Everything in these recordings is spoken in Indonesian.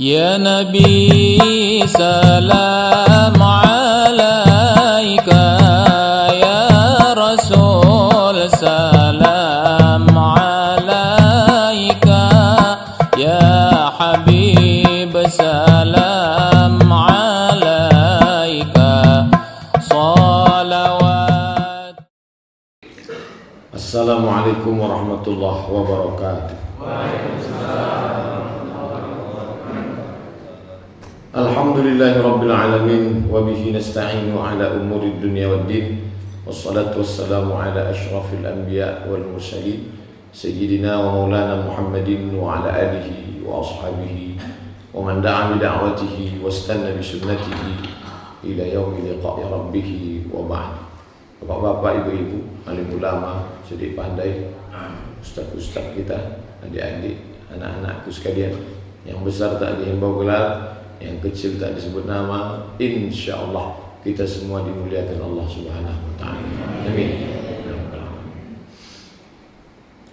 Ya Nabi salam alaika, ya Rasul salam alaika, ya Habib salam alaika, salawat. Assalamualaikum warahmatullahi wabarakatuh. Alhamdulillahi rabbil alamin, wa bihi nasta'inu ala umuri dunya waddin, wassalatu wassalamu ala ashrafil anbiya wal mursalin, sayyidina wa maulana Muhammadin wa ala alihi wa ashabihi wa man da'a bi da'watihi wa istanna bi sunnatihi ila yaumi liqa'i rabbih wa ba'd. Bapak-bapak, ibu-ibu, alim ulama, sedih pandai, ustaz-ustaz kita, adik-adik, anak-anakku sekalian, yang besar tak dihimbau gelar, yang kecil tak disebut nama, insyaallah kita semua dimuliakan Allah Subhanahu wa taala. Amin.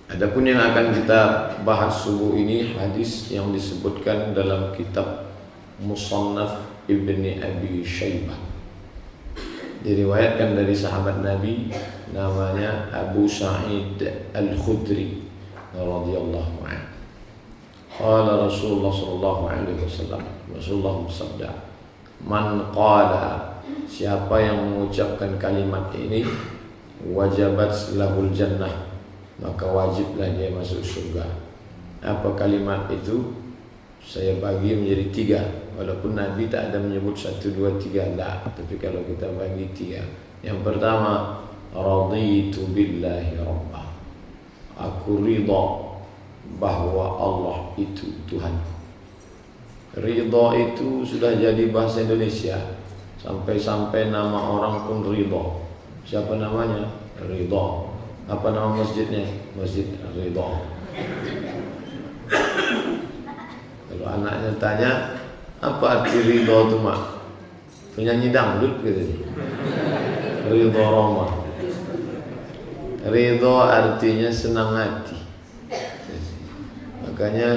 Adapun yang akan kita bahas subuh ini hadis yang disebutkan dalam kitab Musannaf Ibni Abi Syaibah. Diriwayatkan dari sahabat Nabi namanya Abu Sa'id Al-Khudri radhiyallahu anhu. Qala Rasulullah sallallahu alaihi wasallam, Rasulullah bersabda, man qala, siapa yang mengucapkan kalimat ini, wajabat lahul jannah, maka wajiblah dia masuk surga. Apa kalimat itu? Saya bagi menjadi 3. Walaupun Nabi tak ada menyebut 1, 2, 3, enggak. Tapi kalau kita bagi 3. Yang pertama, raditu billahi rabbah, aku ridha bahwa Allah itu Tuhan. Ridha itu sudah jadi bahasa Indonesia. Sampai-sampai nama orang pun ridha. Siapa namanya? Ridha. Apa nama masjidnya? Masjid Ridha. Kalau anaknya tanya, apa arti ridha itu, mak? Penyanyi dangdut gitu. Ridha Roma. Ridha artinya senang hati. Makanya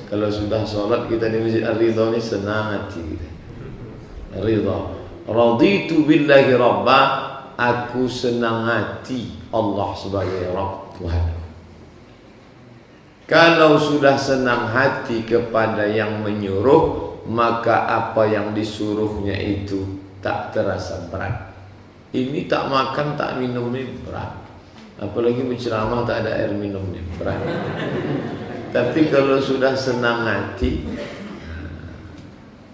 kalau sudah sholat kita di Masjid Ar-Ridha ini senang hati kita. Ridha. Raditu billahi rabba, aku senang hati Allah sebagai Rabb, Tuhan. Kalau sudah senang hati kepada yang menyuruh, maka apa yang disuruhnya itu tak terasa berat. Ini tak makan tak minum ini berat. Apalagi berceramah tak ada air minumnya, berat. Tapi kalau sudah senang hati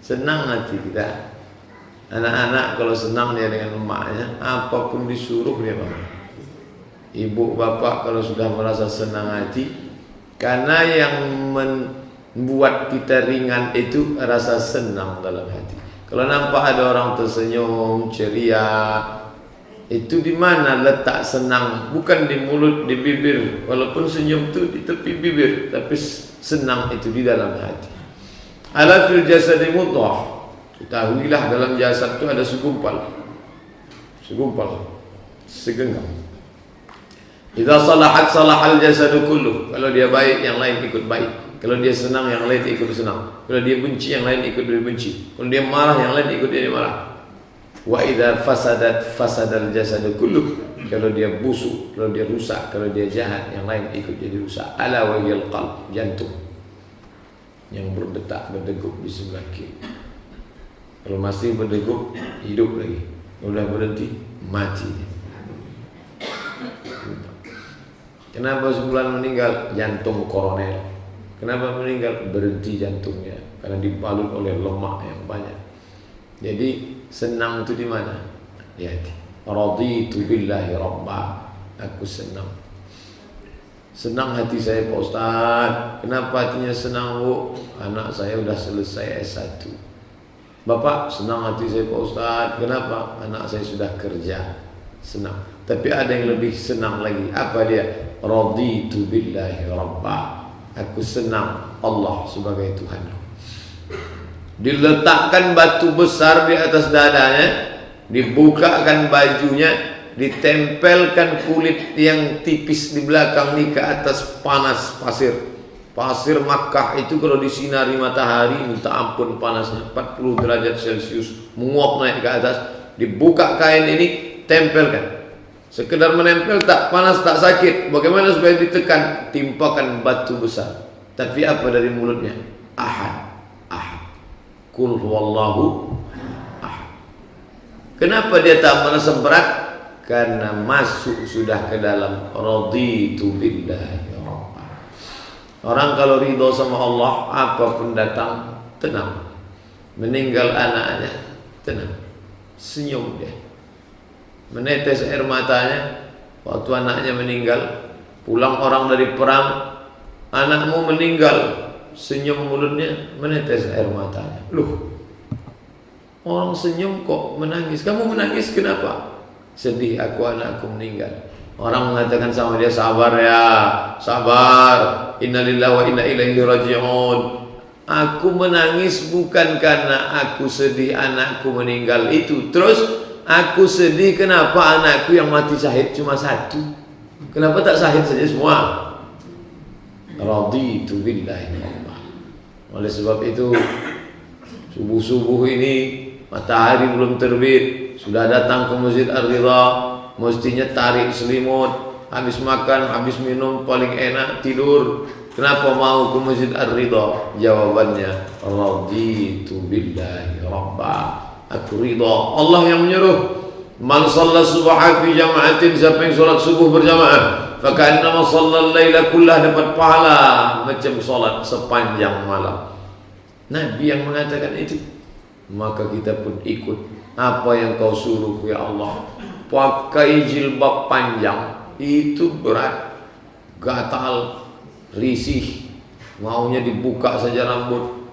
kita. Anak-anak kalau senang dia dengan emaknya, apapun disuruh dia mau. Ibu bapak kalau sudah merasa senang hati, karena yang membuat kita ringan itu rasa senang dalam hati. Kalau nampak ada orang tersenyum, ceria, itu di mana letak senang? Bukan di mulut, di bibir. Walaupun senyum itu di tepi bibir, tapi senang itu di dalam hati. Ala fil jasadi mudghah. Ketahuilah dalam jasad itu ada segumpal, segenggam. Idza salahat salahal jasadu kullu. Kalau dia baik, yang lain ikut baik. Kalau dia senang, yang lain ikut senang. Kalau dia benci, yang lain ikut benci. Kalau dia marah, yang lain ikut dia marah. Wa idza fasadat fasadal jasadu kullu. Kalau dia busuk, kalau dia rusak, kalau dia jahat, yang lain ikut jadi rusak. Ala wa hiyal qalb, jantung yang berdetak berdegup di sebelah kiri. Kalau masih berdegup, hidup lagi. Kalau sudah berhenti, mati. Kenapa sebulan meninggal? Jantung koroner. Kenapa meninggal? Berhenti jantungnya karena dibalut oleh lemak yang banyak. Jadi senang itu di mana? Di hati. Raditu billahi rabba, aku senang. Senang hati saya, Pak Ustaz. Kenapa hatinya senang, Bu? Anak saya sudah selesai S1. Bapak, senang hati saya, Pak Ustaz. Kenapa? Anak saya sudah kerja. Senang. Tapi ada yang lebih senang lagi. Apa dia? Raditu billahi rabba, aku senang Allah sebagai Tuhan. Diletakkan batu besar di atas dadanya, dibukakan bajunya, ditempelkan kulit yang tipis di belakang ini ke atas panas pasir. Pasir Makkah itu kalau disinari matahari minta ampun panasnya, 40 derajat Celcius, menguap naik ke atas. Dibuka kain ini, tempelkan. Sekedar menempel tak panas tak sakit. Bagaimana supaya ditekan? Timpakan batu besar. Tapi apa dari mulutnya? Ahad, ahad. Qul huwallahu ahad. Kenapa dia tak merasa berat? Karena masuk sudah ke dalam raditu billahi rabba. Orang kalau ridho sama Allah, apapun datang, tenang. Meninggal anaknya, tenang. Senyum dia. Menetes air matanya waktu anaknya meninggal. Pulang orang dari perang, anakmu meninggal. Senyum mulutnya, menetes air matanya. Loh, orang senyum kok menangis? Kamu menangis kenapa? Sedih aku anakku meninggal. Orang mengatakan sama dia, sabar ya, sabar. Innalillahi wa inna ilaihi raji'un. Aku menangis bukan karena aku sedih anakku meninggal itu. Terus aku sedih kenapa anakku yang mati syahid cuma satu. Kenapa tak syahid saja semua? Raditu billahi rabba. Oleh sebab itu subuh-subuh ini matahari belum terbit, sudah datang ke Masjid Ar-Ridha, mestinya tarik selimut, habis makan, habis minum paling enak tidur. Kenapa mau ke Masjid Ar-Ridha? Jawabannya raditu billahi rabba. Aku ridha. Allah yang menyuruh. Man shalla subha fi jama'atin, siapa yang salat subuh berjamaah, fakannama shalla al-laila kullah, dapat pahala macam salat sepanjang malam. Nabi yang mengatakan itu. Maka kita pun ikut apa yang kau suruh ya Allah. Pakai jilbab panjang itu berat, gatal, risih, maunya dibuka saja rambut.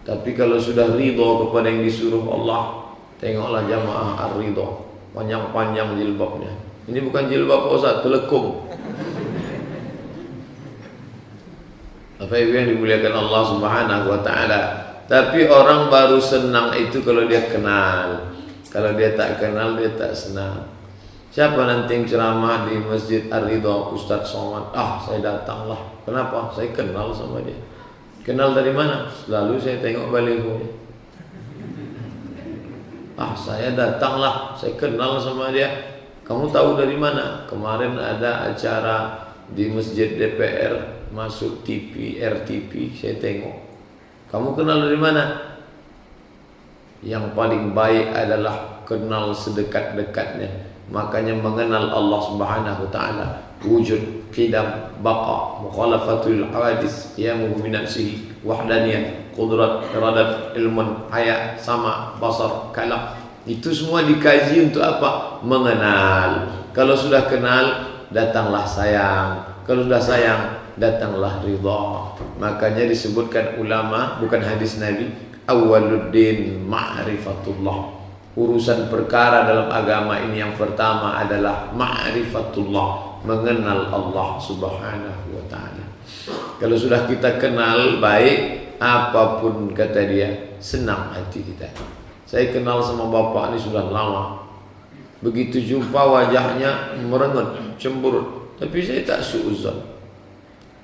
Tapi kalau sudah ridho kepada yang disuruh Allah, tengoklah jamaah ar-ridho, panjang-panjang jilbabnya. Ini bukan jilbab Ustaz, telekung. Bapak Ibu yang dimuliakan Allah Subhanahu wa taala. Tapi orang baru senang itu kalau dia kenal. Kalau dia tak kenal, dia tak senang. Siapa nanti yang ceramah di Masjid Ar-Ridha? Ustaz Somad. Saya datanglah. Kenapa? Saya kenal sama dia. Kenal dari mana? Selalu saya tengok balihonya. Saya datanglah. Saya kenal sama dia. Kamu tahu dari mana? Kemarin ada acara di Masjid DPR, masuk TV, RTP, saya tengok. Kamu kenal dari mana? Yang paling baik adalah kenal sedekat-dekatnya. Makanya mengenal Allah Subhanahu wa taala, wujud, qidam, baqa, mukhalafatul hawadis, qiyamuhu bi nafsihi, wahdaniyah, qudrat, iradat, ilmun, haya, sama, basar, kalam. Itu semua dikaji untuk apa? Mengenal. Kalau sudah kenal, datanglah sayang. Kalau sudah sayang, datanglah ridha. Makanya disebutkan ulama, bukan hadis Nabi, awwaluddin ma'rifatullah. Urusan perkara dalam agama ini yang pertama adalah ma'rifatullah, mengenal Allah Subhanahu wa taala. Kalau sudah kita kenal baik, apapun kata dia, senang hati kita. Saya kenal sama bapak ini sudah lama. Begitu jumpa wajahnya merengut, cemberut, tapi saya tak suuzon.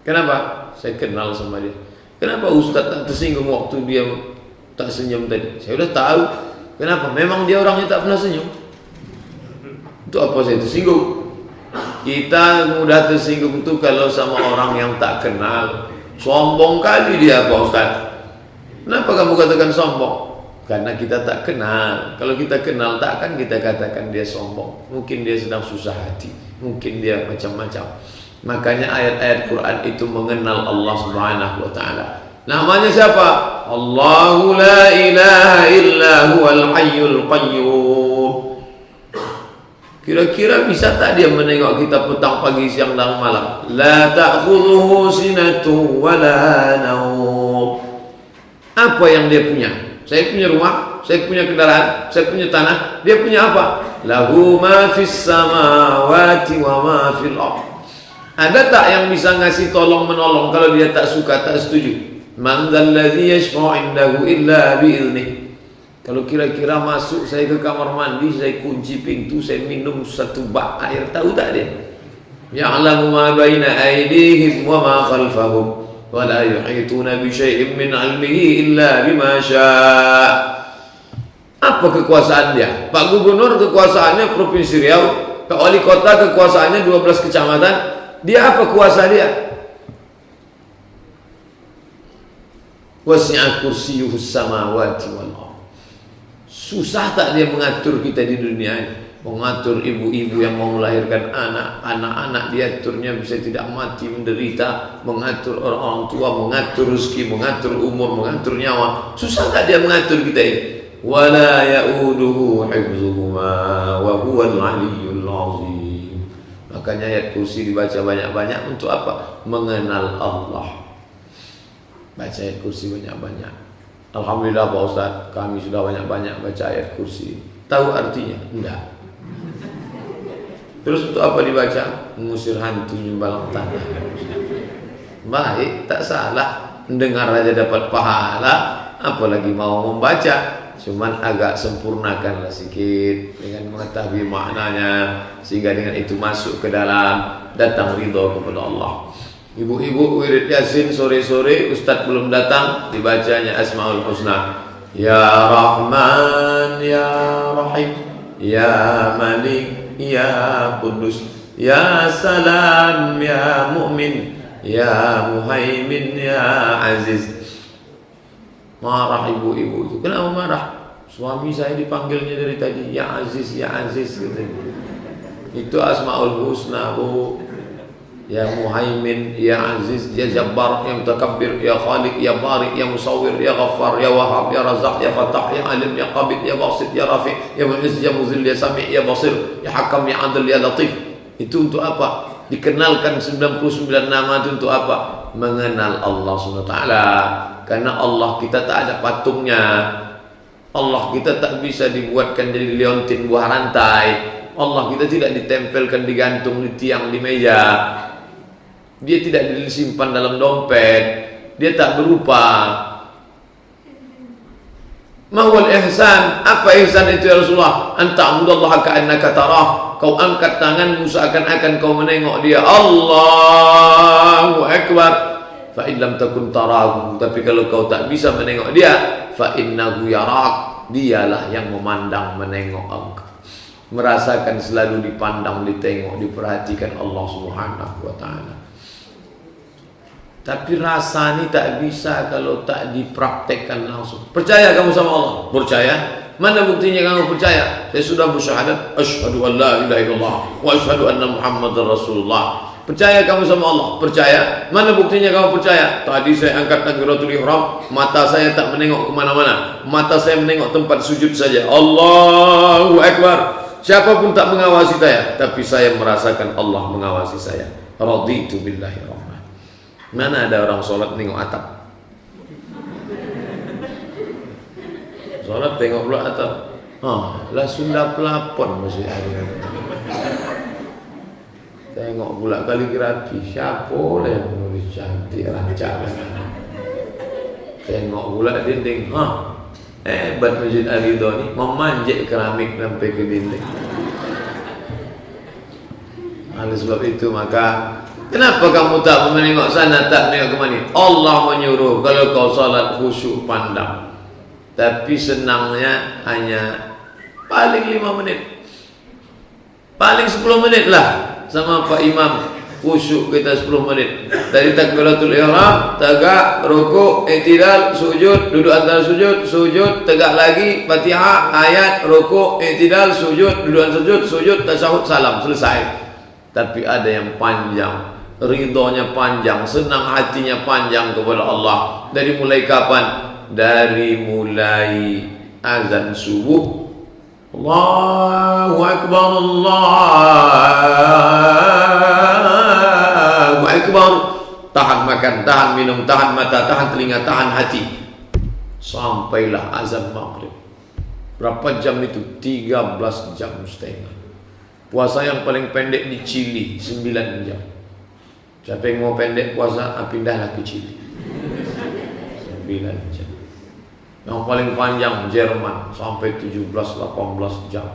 Kenapa? Saya kenal sama dia. Kenapa Ustaz tak tersinggung waktu dia tak senyum tadi? Saya sudah tahu. Kenapa? Memang dia orangnya tak pernah senyum. Itu apa saya tersinggung? Kita mudah tersinggung itu kalau sama orang yang tak kenal. Sombong kali dia Pak Ustaz. Kenapa kamu katakan sombong? Karena kita tak kenal. Kalau kita kenal, takkan kita katakan dia sombong. Mungkin dia sedang susah hati, mungkin dia macam-macam. Makanya ayat-ayat Quran itu mengenal Allah Subhanahu wa taala. Namanya siapa? Allahu la ilaha illa huwal hayyul qayyum. Kira-kira bisa tak dia menengok kita petang, pagi, siang dan malam? La ta'khudhuhu sinatun wa la nawm. Apa yang dia punya? Saya punya rumah, saya punya kendaraan, saya punya tanah. Dia punya apa? Lahu ma fis samawati wa ma fil ardh. Ada tak yang bisa ngasih tolong menolong kalau dia tak suka, tak setuju? Man dzalladzi yashfa'u 'indahu illa bi'idnih. Kalau kira-kira masuk saya ke kamar mandi, saya kunci pintu, saya minum satu bak air, tahu tak dia? Ya'lamu ma baina aydihim wa ma khalfahum wa la yuhituna bi syai'in min 'ilmihi illa bima syaa. Apa kekuasaan dia? Pak Gubernur kekuasaannya Provinsi Riau, Pak Wali Kota kekuasaannya 12 kecamatan. Dia apa kuasa dia? Wasi'a kursiyyuhus samawati wal ardh. Susah tak dia mengatur kita di dunia ini? Mengatur ibu-ibu yang mau melahirkan anak-anak diaturnya bisa tidak mati menderita, mengatur orang tua, mengatur rezeki, mengatur umur, mengatur nyawa. Susah tak dia mengatur kita ini? Wala ya'uduhu hifzuhuma wa huwal 'aliyyul 'azim. Makanya ayat kursi dibaca banyak-banyak untuk apa? Mengenal Allah. Baca ayat kursi banyak-banyak. Alhamdulillah Pak Ustaz, kami sudah banyak-banyak baca ayat kursi. Tahu artinya? Enggak. Terus untuk apa dibaca? Mengusir hantu nyumbalang tanah. Baik, tak salah. Mendengar aja dapat pahala, apalagi mau membaca. Cuman agak sempurnakanlah sedikit dengan mengetahui maknanya, sehingga dengan itu masuk ke dalam datang ridho kepada Allah. Ibu-ibu wirid Yasin sore-sore, Ustaz belum datang, dibacanya Asmaul Husna. Ya Rahman, Ya Rahim, Ya Malik, Ya Kudus, Ya Salam, Ya Mu'min, Ya Muhaimin, Ya Aziz. Marah ibu-ibu itu. Kenapa marah? Suami saya dipanggilnya dari tadi, Ya Aziz, Ya Aziz gitu. Itu Asmaul Husna, Bu. Ya Muhaimin, Ya Aziz, Ya Jabbar, Ya Mutakabbir, Ya Khaliq, Ya Bari, Ya Musawwir, Ya Ghaffar, Ya Wahhab, Ya Razak, Ya Fatah, Ya Alim, Ya Qabid, Ya Basit, Ya Rafi', Ya Mu'izz, Ya Muzil, Ya Sami', Ya Basir, Ya Hakam, Ya Adil, Ya Latif. Itu untuk apa? Dikenalkan 99 nama itu untuk apa? Mengenal Allah SWT. Karena Allah kita tak ada patungnya. Allah kita tak bisa dibuatkan jadi liontin buah rantai. Allah kita tidak ditempelkan, digantung di tiang, di meja. Dia tidak disimpan dalam dompet. Dia tak berupa. Mahwal ihsan. Apa ihsan itu ya Rasulullah? Anta'budallaha ka'annaka tarah. Kau angkat tanganmu seakan-akan kau menengok dia. Allahu Akbar. Fa in lam takun tarahu, tapi kalau kau tak bisa menengok dia, fa innahu yarak, dialah yang memandang menengok engkau. Merasakan selalu dipandang, ditengok, diperhatikan Allah Subhanahu wa taala. Tapi rasa ini tak bisa kalau tak dipraktekkan langsung. Percaya kamu sama Allah? Percaya. Mana buktinya kamu percaya? Saya sudah bersyahadat, asyhadu an la ilaha illallah wa asyhadu anna Muhammadar Rasulullah. Percaya kamu sama Allah? Percaya. Mana buktinya kamu percaya? Tadi saya angkat takbiratul ihram, mata saya tak menengok kemana-mana. Mata saya menengok tempat sujud saja. Allahu Akbar. Siapapun tak mengawasi saya, tapi saya merasakan Allah mengawasi saya. Raditu billahi rahman. Mana ada orang sholat tengok atap? Sholat tengok pula atap. Lah Sunda pelapon masih ada. Tengok pula kali rapi. Siapa yang menulis cantik rancangan? Tengok pula dinding. Hebat Masjid Al-Ridha ni, memanjat keramik sampai ke dinding. Oleh sebab itu maka, kenapa kamu tak menengok sana, tak menengok ke mana? Allah menyuruh kalau kau salat khusyuk pandang. Tapi senangnya hanya paling 5 menit, paling 10 menit lah. Sama Pak Imam khusyuk kita 10 menit. Dari takbiratul ihram, tegak, rukuk, i'tidal, sujud, duduk antara sujud, sujud, tegak lagi, Fatihah, ayat, rukuk, i'tidal, sujud, duduk antara sujud, sujud, tasyahud, salam, selesai. Tapi ada yang panjang, ridhonya panjang, senang hatinya panjang kepada Allah. Dari mulai kapan? Dari mulai azan subuh, Allahu Akbar, Allahu Akbar. Tahan makan, tahan minum, tahan mata, tahan telinga, tahan hati. Sampailah azan maghrib. Berapa jam itu? 13 jam setengah. Puasa yang paling pendek di Chili 9 jam. Siapa yang mau pendek puasa, pindahlah ke Chili. 9 jam. Yang paling panjang Jerman sampai 17-18 jam.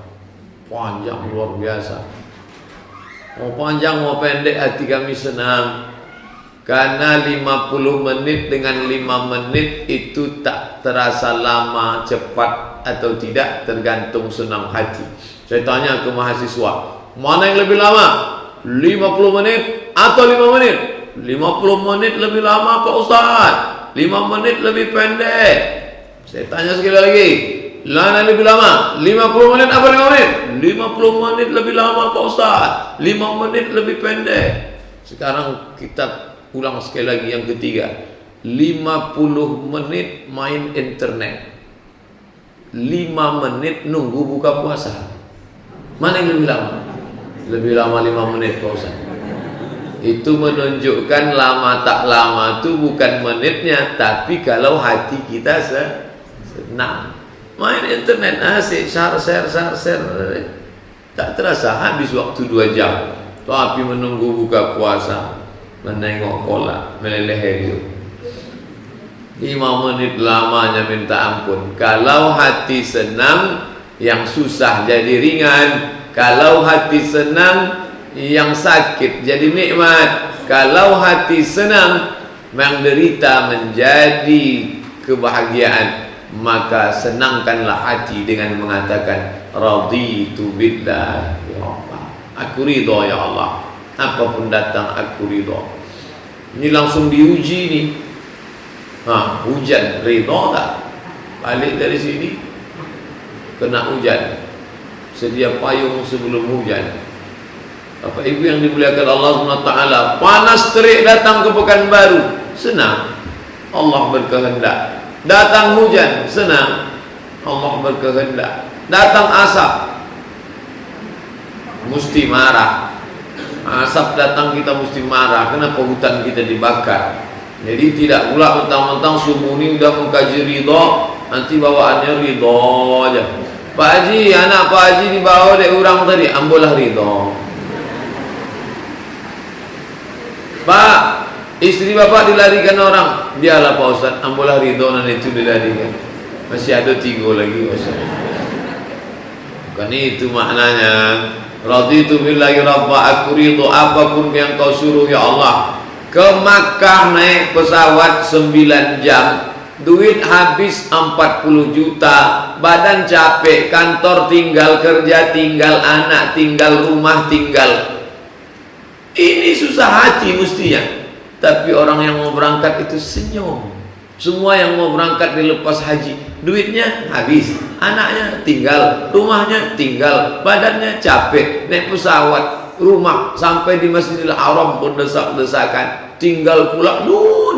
Panjang luar biasa. Mau panjang mau pendek hati kami senang. Karena 50 menit dengan 5 menit itu tak terasa lama, cepat atau tidak, tergantung senang hati. Saya tanya ke mahasiswa, mana yang lebih lama? 50 menit atau 5 menit? 50 menit lebih lama Pak Ustaz, 5 menit lebih pendek. Saya tanya sekali lagi, mana yang lebih lama? 50 menit apa 5 menit? 50 menit lebih lama Pak Ustaz, 5 menit lebih pendek. Sekarang kita ulang sekali lagi yang ketiga, 50 menit main internet, 5 menit nunggu buka puasa. Mana yang lebih lama? Lebih lama 5 menit Pak Ustaz. Itu menunjukkan lama tak lama itu bukan menitnya, tapi kalau hati kita senang. Main internet asik, share, tak terasa habis waktu 2 jam. Tapi menunggu buka puasa, menengok bola, meleleh hidup, 5 menit lamanya minta ampun. Kalau hati senang, yang susah jadi ringan. Kalau hati senang, yang sakit jadi nikmat. Kalau hati senang, menderita menjadi kebahagiaan. Maka senangkanlah hati dengan mengatakan raditu billahi rabba. Aku ridha ya Allah, apapun datang aku ridha. Ini langsung diuji nih. Hujan, ridha tak? Balik dari sini kena hujan, sedia payung sebelum hujan. Bapak Ibu yang dimuliakan Allah SWT, panas terik datang ke Pekanbaru, senang, Allah berkehendak. Datang hujan, senang, Allah berkehendak. Datang asap, mesti marah. Asap datang kita mesti marah. Kenapa hutan kita dibakar? Jadi tidak pula mentang-mentang subuh ini udah mengkaji ridho, nanti bawaannya ridho aja. Pak Haji, anak Pak Haji dibawa oleh orang tadi, ambillah ridho. Pak, istri bapak dilarikan orang, dialah Pak Ustaz, ambillah ridho, dan itu dilarikan. Masih ada 3 lagi Ustaz. Bukan itu maknanya. Raditu billahi rabba, aku ridho apapun yang kau suruh ya Allah. Ke Makkah naik pesawat 9 jam, duit habis 40 juta, badan capek, kantor tinggal, kerja tinggal, anak tinggal, rumah tinggal. Ini susah hati mestinya. Tapi orang yang mau berangkat itu senyum. Semua yang mau berangkat dilepas haji, duitnya habis, anaknya tinggal, rumahnya tinggal, badannya capek, naik pesawat, rumah sampai di Masjidil Haram pun desak-desakan. Tinggal pula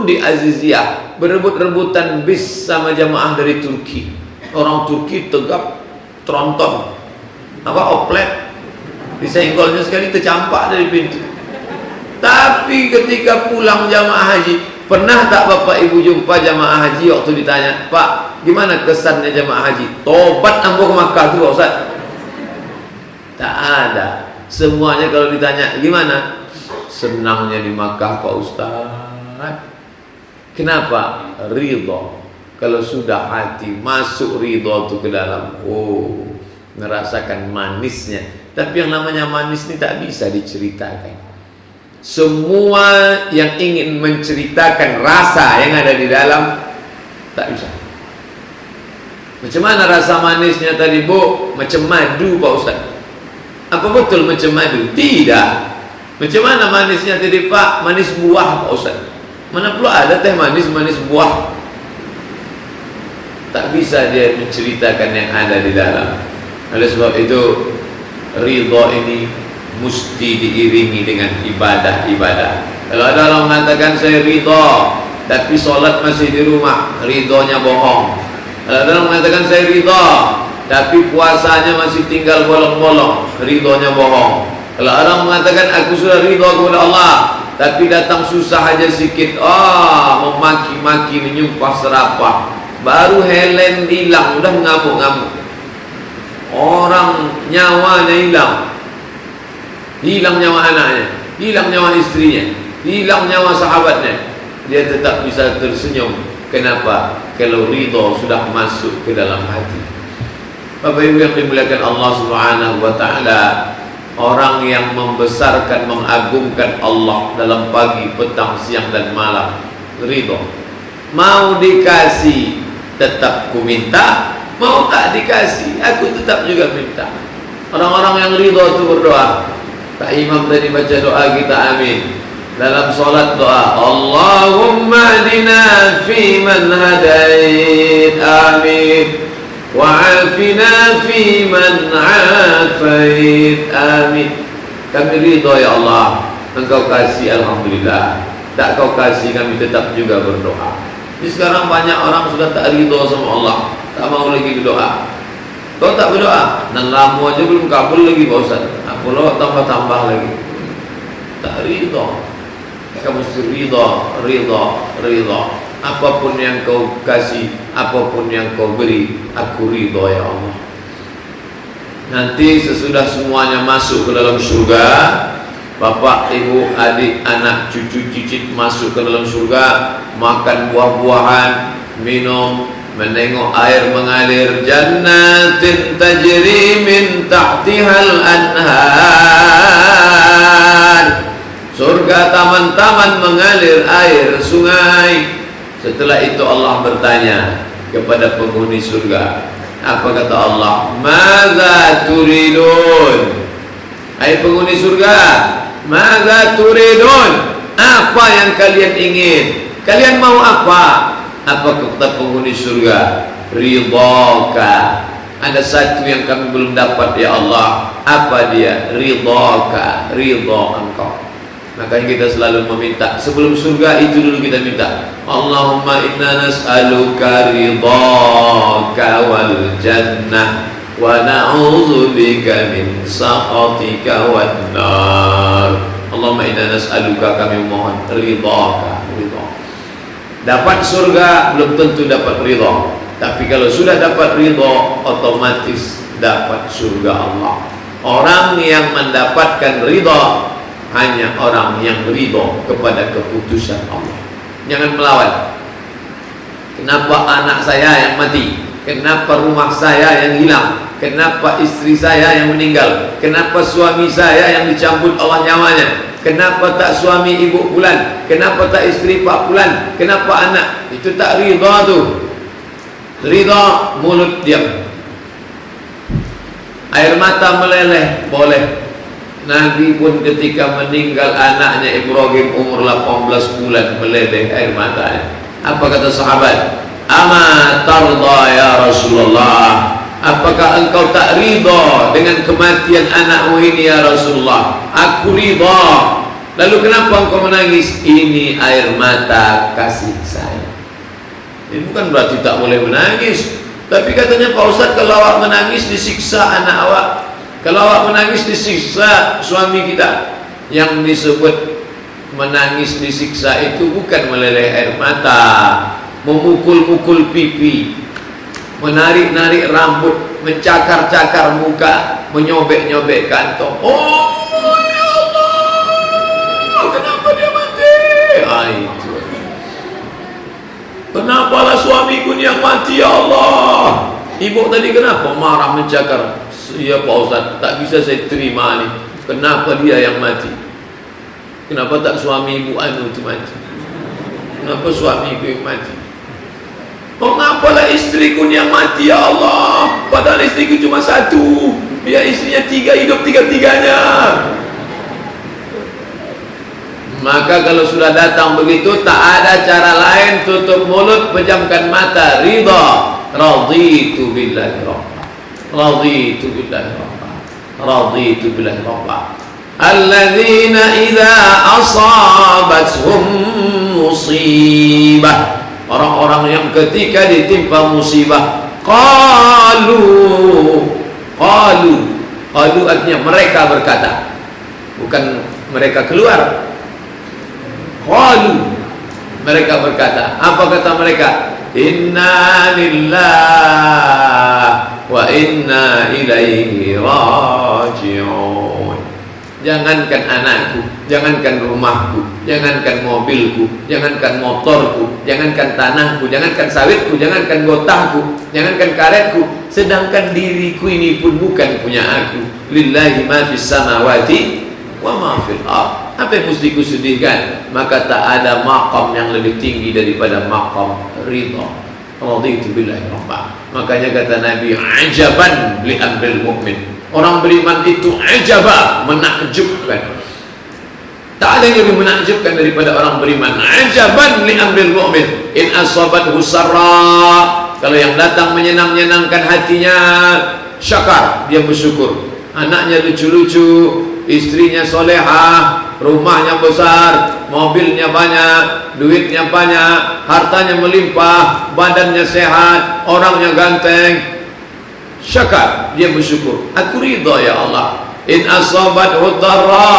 di Aziziyah, berebut-rebutan bis sama jamaah dari Turki. Orang Turki tegap tronton, oplet, disenggolnya sekali tercampak dari pintu. Tapi ketika pulang jamaah haji, pernah tak Bapak Ibu jumpa jamaah haji waktu ditanya, Pak, gimana kesannya jamaah haji? Tobat ambo ke Makkah tu Pak Ustaz? Tak ada. Semuanya kalau ditanya gimana? Senangnya di Makkah Pak Ustaz. Kenapa? Ridho. Kalau sudah hati masuk ridho itu ke dalam, merasakan manisnya. Tapi yang namanya manis ini tak bisa diceritakan. Semua yang ingin menceritakan rasa yang ada di dalam tak bisa. Macam mana rasa manisnya tadi Bu? Macam madu Pak Ustaz. Apa betul macam madu? Tidak. Macam mana manisnya tadi Pak? Manis buah Pak Ustaz. Mana pula ada teh manis buah. Tak bisa dia menceritakan yang ada di dalam. Oleh sebab itu ridha ini mesti diiringi dengan ibadah-ibadah. Kalau ada orang mengatakan saya ridha, tapi solat masih di rumah, ridhonya bohong. Kalau ada orang mengatakan saya ridha, tapi puasanya masih tinggal bolong-bolong, ridhonya bohong. Kalau orang mengatakan aku sudah ridha kepada Allah, tapi datang susah aja sikit, memaki-maki, menyumpah serapah, baru helm hilang, udah mengamuk-ngamuk. Orang nyawanya hilang nyawa anaknya, hilang nyawa istrinya, hilang nyawa sahabatnya, dia tetap bisa tersenyum. Kenapa? Kalau ridho sudah masuk ke dalam hati. Bapak Ibu yang dimuliakan Allah Subhanahu wa taala, orang yang membesarkan, mengagungkan Allah dalam pagi, petang, siang dan malam. Ridho. Mau dikasih tetap ku minta, mau tak dikasih aku tetap juga minta. Orang-orang yang ridho itu berdoa. Pak Imam tadi baca doa kita, amin. Dalam solat doa, Allahumma adina fi man hadait, amin. Wa'afina fi man afait, amin. Kami ridho ya Allah, Engkau kasih alhamdulillah, tak Kau kasih kami tetap juga berdoa. Ini sekarang banyak orang sudah tak ridho sama Allah, tak mau lagi berdoa. Kau tak berdoa, dan lama aja belum kabul lagi Pak Ustaz. Aku lo tambah-tambah lagi. Tak ridho. Kamu mesti ridho, ridho. Apapun yang Kau kasih, apapun yang Kau beri, aku ridho ya Allah. Nanti sesudah semuanya masuk ke dalam surga, bapak, ibu, adik, anak, cucu, cicit masuk ke dalam surga, makan buah-buahan, minum, menengok air mengalir, jannatin tajri min tahtihal anhar, surga taman-taman mengalir air sungai. Setelah itu Allah bertanya kepada penghuni surga, apa kata Allah? Madza turidun? Hai penghuni surga, madza turidun? Apa yang kalian ingin? Kalian mau apa? Apa kata penghuni surga? Ridhaka. Ada satu yang kami belum dapat ya Allah. Apa dia? Ridhaka, ridho Engkau. Makanya kita selalu meminta. Sebelum surga itu dulu kita minta, Allahumma inna nas'aluka ridhaka wal jannah wa na'udzubika min sakhatika wan nar. Allahumma inna nas'aluka, kami mohon ridhaka, ridho. Dapat surga belum tentu dapat ridho, tapi kalau sudah dapat ridho, otomatis dapat surga Allah. Orang yang mendapatkan ridho hanya orang yang ridho kepada keputusan Allah. Jangan melawan. Kenapa anak saya yang mati? Kenapa rumah saya yang hilang? Kenapa istri saya yang meninggal? Kenapa suami saya yang dicabut Allah nyawanya? Kenapa tak suami ibu fulan? Kenapa tak istri pak fulan? Kenapa anak? Itu tak ridho tuh. Ridho mulut diam. Air mata meleleh boleh. Nabi pun ketika meninggal anaknya Ibrahim umur 18 bulan meleleh air matanya. Apa kata sahabat? Ama tarda ya Rasulullah, apakah engkau tak ridha dengan kematian anakmu ini ya Rasulullah? Aku ridha. Lalu kenapa engkau menangis? Ini air mata kasih saya. Ini bukan berarti tak boleh menangis, tapi katanya Pak Ustaz, kalau awak menangis disiksa anak awak, kalau awak menangis disiksa suami kita. Yang disebut menangis disiksa itu bukan meleleh air mata, memukul-mukul pipi, menarik-narik rambut, mencakar-cakar muka, menyobek-nyobek kantong. Oh ya Allah, kenapa dia mati? Itu. Kenapalah suamiku yang mati ya Allah? Ibu tadi kenapa marah mencakar? Ya Pak Ustaz, tak bisa saya terima nih. Kenapa dia yang mati? Kenapa tak suami ibu anu itu mati? Kenapa suamiku yang mati? Mengapalah istriku yang mati ya Allah? Padahal istriku cuma satu, biar istrinya 3 hidup 3-3-nya. Maka kalau sudah datang begitu, tak ada cara lain, tutup mulut, pejamkan mata, ridha. Raditu billahi rabba, raditu billahi rabba, raditu billahi rabba. Alladzina idza asabathum musibah, orang-orang yang ketika ditimpa musibah, qalu artinya mereka berkata, bukan mereka keluar. Qalu, mereka berkata, apa kata mereka? Inna lillahi wa inna ilaihi raji'un. Jangankan anakku, jangankan rumahku, jangankan mobilku, jangankan motorku, jangankan tanahku, jangankan sawitku, jangankan gotahku, jangankan karetku, sedangkan diriku ini pun bukan punya aku. Lillahi ma fis samawati wa ma fil ardh. Apa yang mesti kusedihkan? Maka tak ada maqam yang lebih tinggi daripada maqam ridha. Raditu billahi rabba. Makanya kata Nabi, ajaban li amril mu'min. Orang beriman itu ajaba, menakjubkan. Tak ada yang lebih menakjubkan daripada orang beriman. Ajaban li amril mu'min in asabathu sarra. Kalau yang datang menyenangkan hatinya, syakar, dia bersyukur. Anaknya lucu-lucu, istrinya solehah, rumahnya besar, mobilnya banyak, duitnya banyak, hartanya melimpah, badannya sehat, orangnya ganteng. Syakar, dia bersyukur. Aku ridha ya Allah. In asabathu dharra.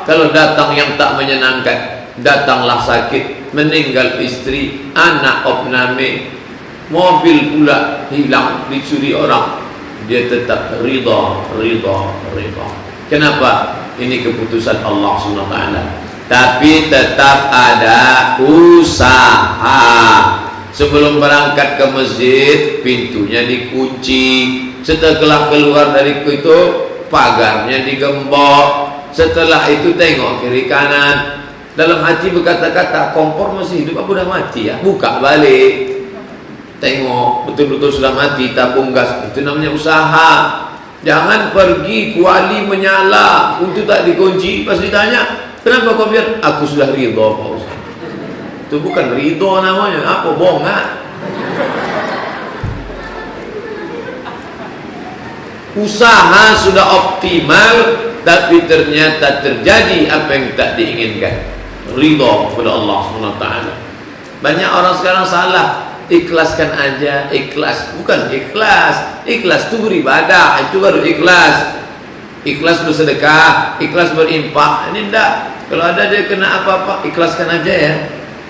Kalau datang yang tak menyenangkan, datanglah sakit, meninggal istri, anak opname, mobil pula hilang, dicuri orang, dia tetap ridha. Kenapa? Ini keputusan Allah SWT. Tapi tetap ada usaha. Sebelum berangkat ke masjid, pintunya dikunci. Setelah keluar dari itu, pagarnya digembok. Setelah itu tengok kiri kanan. Dalam hati berkata-kata, kompor masih hidup apa udah mati ya? Buka balik, tengok betul-betul sudah mati, tabung gas. Itu namanya usaha. Jangan pergi kuali menyala, untuk tak dikunci. Pas ditanya, kenapa kau biar? Aku sudah ridha Pak Ustaz. Itu bukan ridha namanya, apa bongat. Usaha sudah optimal, tapi ternyata terjadi apa yang tak diinginkan. Ridha kepada Allah SWT. Banyak orang sekarang salah. Ikhlaskan aja, ikhlas. Bukan ikhlas. Ikhlas itu beribadah, itu baru ikhlas. Ikhlas bersedekah, ikhlas berinfak. Ini enggak. Kalau ada dia kena apa-apa, ikhlaskan aja ya.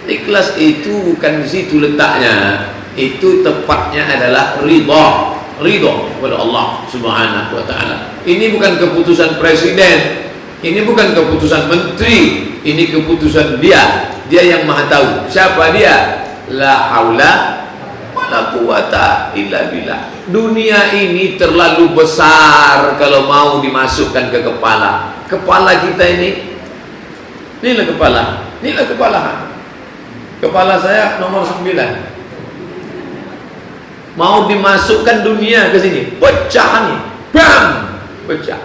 Ikhlas itu bukan di situ letaknya. Itu tepatnya adalah ridha. Ridha kepada Allah Subhanahu wa taala. Ini bukan keputusan presiden, ini bukan keputusan menteri, ini keputusan dia. Dia yang Maha tahu. Siapa dia? La haula wala quwata illa billah. Dunia ini terlalu besar kalau mau dimasukkan ke kepala. Kepala kita ini, inilah kepala. Inilah kepala. Kepala saya nomor 9. Mau dimasukkan dunia ke sini, pecah nih, bam, pecah.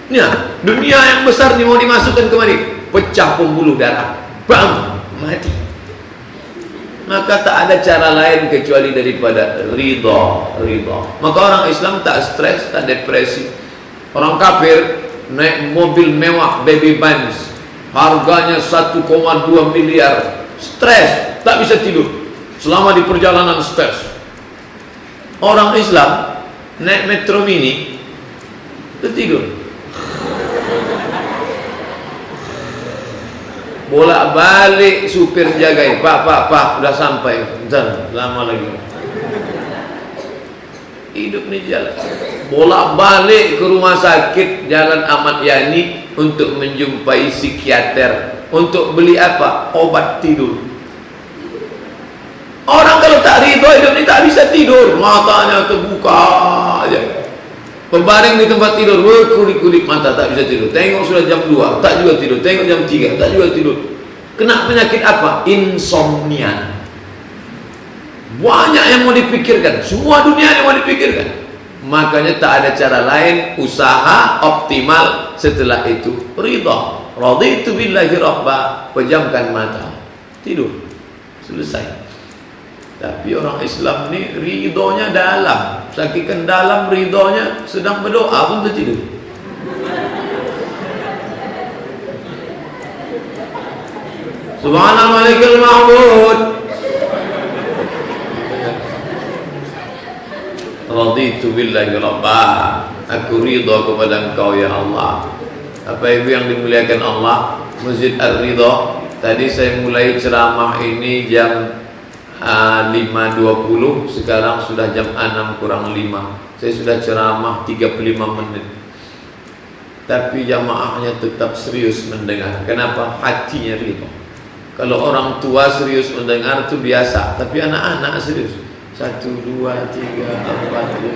Nah, dunia yang besar nih mau dimasukkan kemari, pecah pembuluh darah, bam, mati. Maka tak ada cara lain kecuali daripada ridha. Maka orang Islam tak stres, tak depresi. Orang kafir naik mobil mewah baby Benz, harganya 1,2 miliar, stres, tak bisa tidur selama di perjalanan, stres. Orang Islam naik metro mini tertidur, bolak-balik supir jagain, pak udah sampai, bentar, lama lagi. Hidup nih jalan, bolak-balik ke rumah sakit Jalan Ahmad Yani untuk menjumpai psikiater, untuk beli apa? Obat tidur. Orang kalau tak ridho hidup ini tak bisa tidur, matanya terbuka aja. Berbaring di tempat tidur, berkulik-kulik mata, tak bisa tidur. Tengok sudah jam 2, tak juga tidur. Tengok jam 3, tak juga tidur. Kena penyakit apa? Insomnia. Banyak yang mau dipikirkan, semua dunia yang mau dipikirkan. Makanya tak ada cara lain, usaha optimal. Setelah itu ridha. Raditu billahi rabba. Pejamkan mata, tidur, selesai. Tapi orang Islam ni ridhonya dalam, saking dalam ridhonya, sedang berdoa pun tertidur. Subhanal Malikul Ma'bud. Raditu billahi rabba. Aku ridha kepada Engkau ya Allah. Apa ibu yang dimuliakan Allah, Masjid Ar-Ridha. Tadi saya mulai ceramah ini jam 5.20, sekarang sudah jam 6 kurang 5. Saya sudah ceramah 35 menit. tapi jamaahnya tetap serius mendengar. Kenapa? Hatinya ridho. Kalau orang tua serius mendengar itu biasa, tapi anak-anak serius. 1, 2, 3, 4, 5.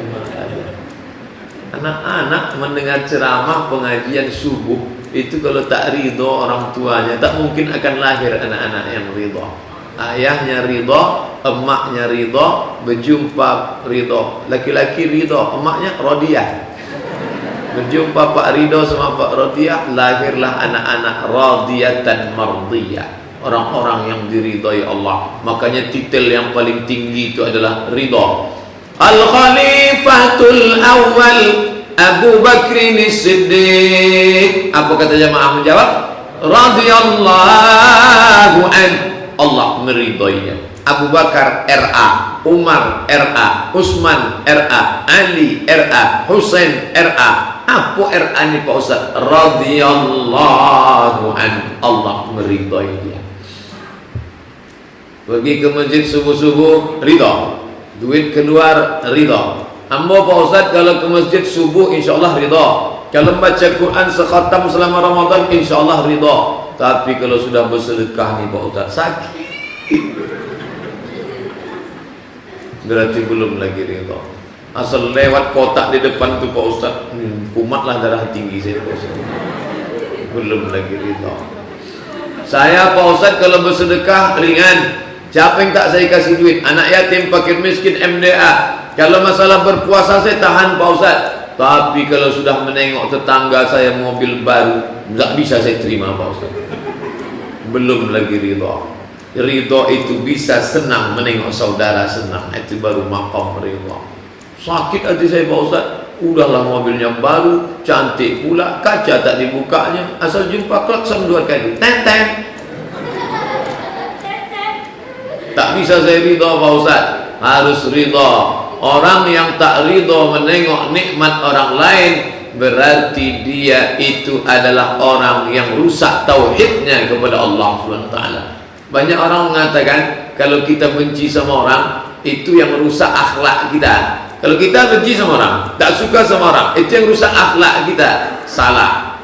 Anak-anak mendengar ceramah pengajian subuh itu kalau tak ridho orang tuanya, tak mungkin akan lahir anak-anak yang ridho. Ayahnya ridho, emaknya ridho, berjumpa ridho. Laki-laki ridho, emaknya rodiyah. Berjumpa Pak Ridho sama Pak Rodiyah, lahirlah anak-anak radiyatan mardiyah, orang-orang yang diridhai Allah. Makanya titel yang paling tinggi itu adalah ridho. Al-Khalifatul Awal Abu Bakrin Siddiq. Apa kata jamaah menjawab? Radhiyallahu an. Allah meridhoinya. Abu Bakar RA, Umar RA, Utsman RA, Ali RA, Husain RA. Apa RA ini Pak Ustaz? Radhiyallahu an. Allah meridhoinya. Pergi ke masjid subuh-subuh, ridha. Duit keluar, ridha. Ambo Pak Ustaz kalau ke masjid subuh insyaallah ridha. Kalau baca Quran sekhatam selama Ramadan insyaallah ridha. Tapi kalau sudah bersedekah nih Pak Ustaz sakit, berarti belum lagi ridha. Asal lewat kotak di depan tu Pak Ustaz, kumatlah darah tinggi saya Pak Ustaz. Belum lagi ridha. Saya Pak Ustaz kalau bersedekah ringan. Siapa yang tak saya kasih duit? Anak yatim, fakir miskin, MDA. Kalau masalah berpuasa saya tahan Pak Ustaz. Tapi kalau sudah menengok tetangga saya mobil baru, tak bisa saya terima Pak Ustaz. Belum lagi ridha. Ridha itu bisa senang menengok saudara senang, itu baru maqam ridha. Sakit hati saya Pak Ustaz. Udahlah mobilnya baru, cantik pula, kaca tak dibukanya, asal jumpa klakson 2 kali. Teng-teng. Tak bisa saya ridha Pak Ustaz. Harus ridha. Orang yang tak ridha menengok nikmat orang lain, berarti dia itu adalah orang yang rusak tauhidnya kepada Allah SWT. Banyak orang mengatakan kalau kita benci sama orang, itu yang rusak akhlak kita. Kalau kita benci sama orang, tak suka sama orang, itu yang rusak akhlak kita. Salah.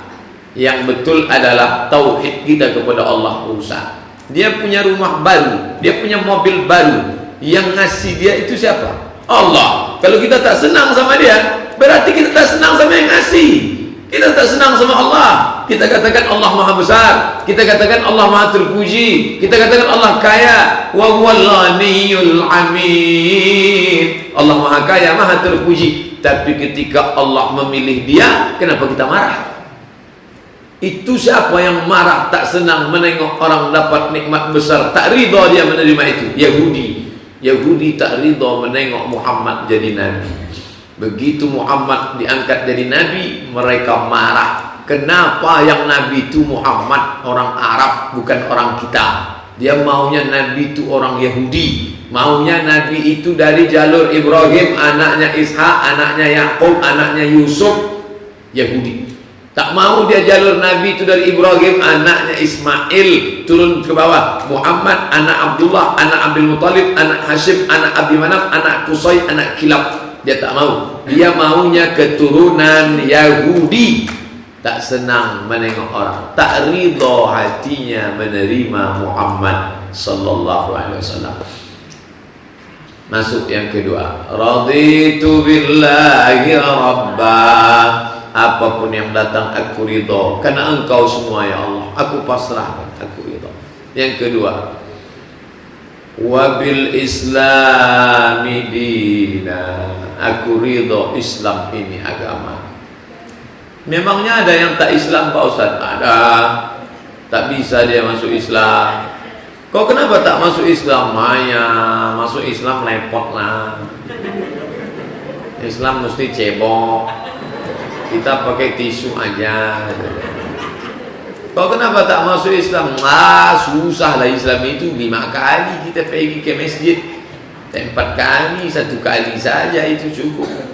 Yang betul adalah tauhid kita kepada Allah rusak. Dia punya rumah baru, dia punya mobil baru, yang ngasih dia itu siapa? Allah. Kalau kita tak senang sama dia, berarti kita tak senang sama yang ngasih. Kita tak senang sama Allah. Kita katakan Allah Maha Besar, kita katakan Allah Maha Terpuji, kita katakan Allah kaya. Wa huwal ghaniyul hamid. Allah Maha Kaya, Maha Terpuji. Tapi ketika Allah memilih dia, kenapa kita marah? Itu siapa yang marah, tak senang menengok orang dapat nikmat besar, tak ridha dia menerima itu? Yahudi tak ridha menengok Muhammad jadi nabi. Begitu Muhammad diangkat jadi nabi, mereka marah. Kenapa yang nabi itu Muhammad, orang Arab, bukan orang kita? Dia maunya nabi itu orang Yahudi. Maunya nabi itu dari jalur Ibrahim, anaknya Ishak, anaknya Yakub, anaknya Yusuf. Yahudi. Tak mau dia jalur nabi itu dari Ibrahim, anaknya Ismail, turun ke bawah. Muhammad, anak Abdullah, anak Abdul Muttalib, anak Hashim, anak Abi Manaf, anak Qusay, anak Kilab. Dia tak mau. Dia maunya keturunan Yahudi. Tak senang menengok orang, tak ridha hatinya menerima Muhammad sallallahu alaihi wasallam. Masuk yang kedua, raditu billahi rabba. Apapun yang datang aku ridha, karena engkau semua ya Allah, aku pasrahkan, aku ridha. Yang kedua, wabil islami dina, aku ridha Islam ini agama. Memangnya ada yang tak Islam Pak Ustaz? Ada. Tak bisa dia masuk Islam. Kau kenapa tak masuk Islam? Maya, masuk Islam repot lah. Islam mesti cebok. Kita pakai tisu aja. Kau kenapa tak masuk Islam? Susah lah Islam itu. 5 kali kita pergi ke masjid, 4 kali, 1 kali saja itu cukup.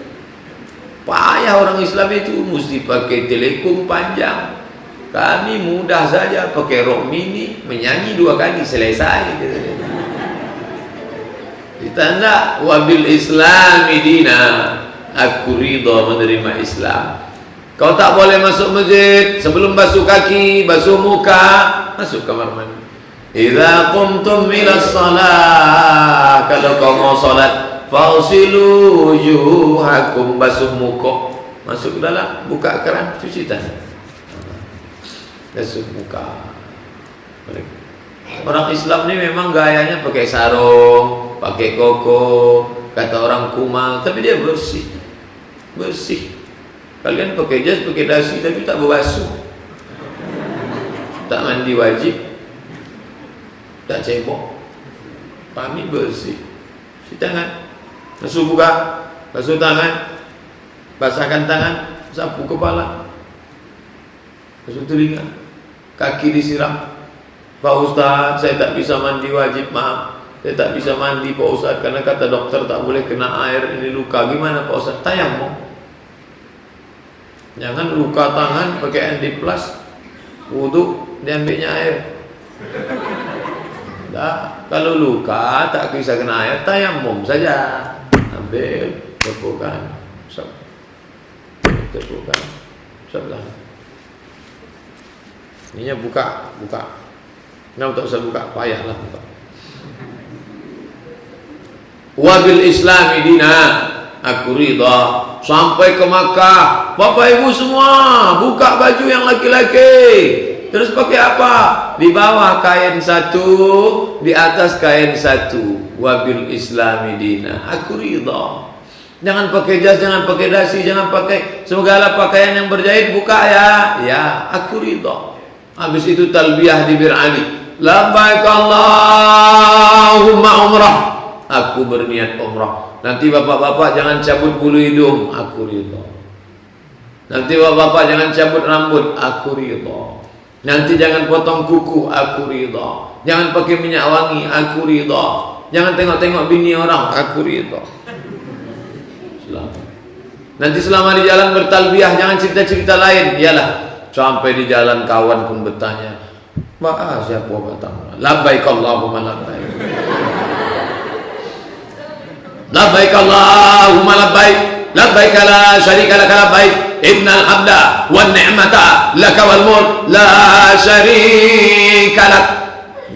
Payah orang Islam itu, mesti pakai telekom panjang. Kami mudah saja pakai rok mini, menyanyi 2 kali selesai. Ditanda wabil islami dina, aku ridha menerima Islam. Kau tak boleh masuk masjid sebelum basuh kaki, basuh muka, masuk kamar mandi. Idza qumtum ila shalah, kalau kau mau salat, fausilu wujuhakum, basuh muka, masuk ke dalam, buka keran, cuci tangan, basuh muka. Orang Islam ni memang gayanya pakai sarung, pakai koko, kata orang kumal, tapi dia bersih, bersih. Kalian pakai jas, pakai dasi, tapi tak berbasuh, tak mandi wajib, tak cebok. Kami bersih. Cuci tangan, basuh muka, basuh tangan, basahkan tangan, sapu kepala, basuh telinga, kaki disiram. Pak Ustaz, saya tak bisa mandi wajib, maaf, saya tak bisa mandi Pak Ustaz, karena kata dokter tak boleh kena air, ini luka. Gimana Pak Ustaz? Tayamum. Jangan luka tangan pakai Anti-Plus, wudu diambilnya air. Nah, kalau luka tak bisa kena air, tayamum saja. Ambil, tepukan, tepukan, sebelah. Ininya buka. Kenapa tak usah buka? Payahlah buka. Wabil Islami dina, aku ridha. Sampai ke Makkah, Bapak Ibu semua buka baju yang laki-laki. Terus pakai apa? Di bawah kain satu, di atas kain satu. Wabil Islami dina, aku ridha. Jangan pakai jas, jangan pakai dasi, jangan pakai segala pakaian yang berjahit, buka ya. Ya, aku ridha. Habis itu talbiyah di Bir Ali. Labbaik Allahumma umrah. Aku berniat umrah. Nanti bapak-bapak jangan cabut bulu hidung, aku ridha. Nanti bapak-bapak jangan cabut rambut, aku ridha. Nanti jangan potong kuku, aku ridha. Jangan pakai minyak wangi, aku ridha. Jangan tengok-tengok bini orang, aku ridha. Nanti selama di jalan bertalbiyah jangan cerita-cerita lain. Iyalah, sampai di jalan kawan pun bertanya, "Mbak, siapa batang?" Labbaik Allahumma labbaik. Labbaik Allahumma labbaik, labbaik la syarika laka labbaik, innal hamda wan ni'mata laka wal mulk la syarika lak.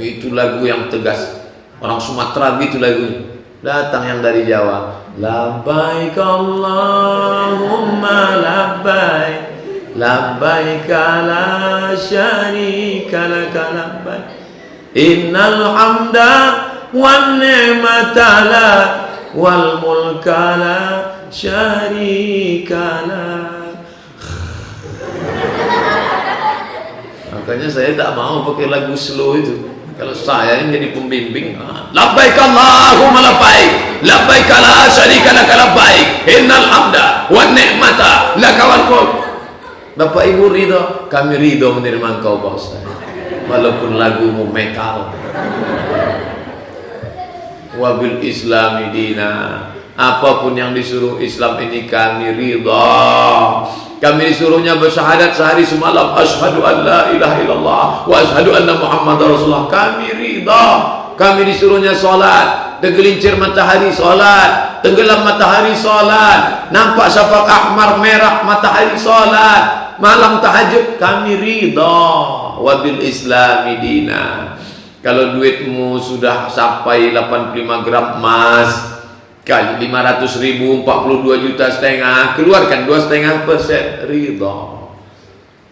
Itu lagu yang tegas. Orang Sumatera gitu lagunya. Datang yang dari Jawa, labbaik Allahumma labbaik, labbaik la syarika laka labbaik, innal hamda wan ni'mata lak wal mulka la syarika lak. Makanya saya tak mau pakai lagu slow itu. Kalau saya yang jadi pembimbing, labbaik Allahumma labbaik, labbaik la syarika lak labbaik, innal hamda wan ni'mata laka wal mulk. Bapak Ibu ridho, kami ridho menerima engkau Pak Ustaz, walaupun lagumu metal. Wabil Islami dina, apapun yang disuruh Islam ini kami ridha. Kami disuruhnya bersyahadat sehari semalam, asyhadu an la ilaha illallah wa asyhadu anna muhammadar rasulullah, kami ridha. Kami disuruhnya salat, tergelincir matahari salat, tenggelam matahari salat, nampak syafaq ahmar merah matahari salat, malam tahajud, kami ridha. Wabil Islami dina. Kalau duitmu sudah sampai 85 gram emas kali 500.000, 42,5 juta, keluarkan 2,5%, ridha.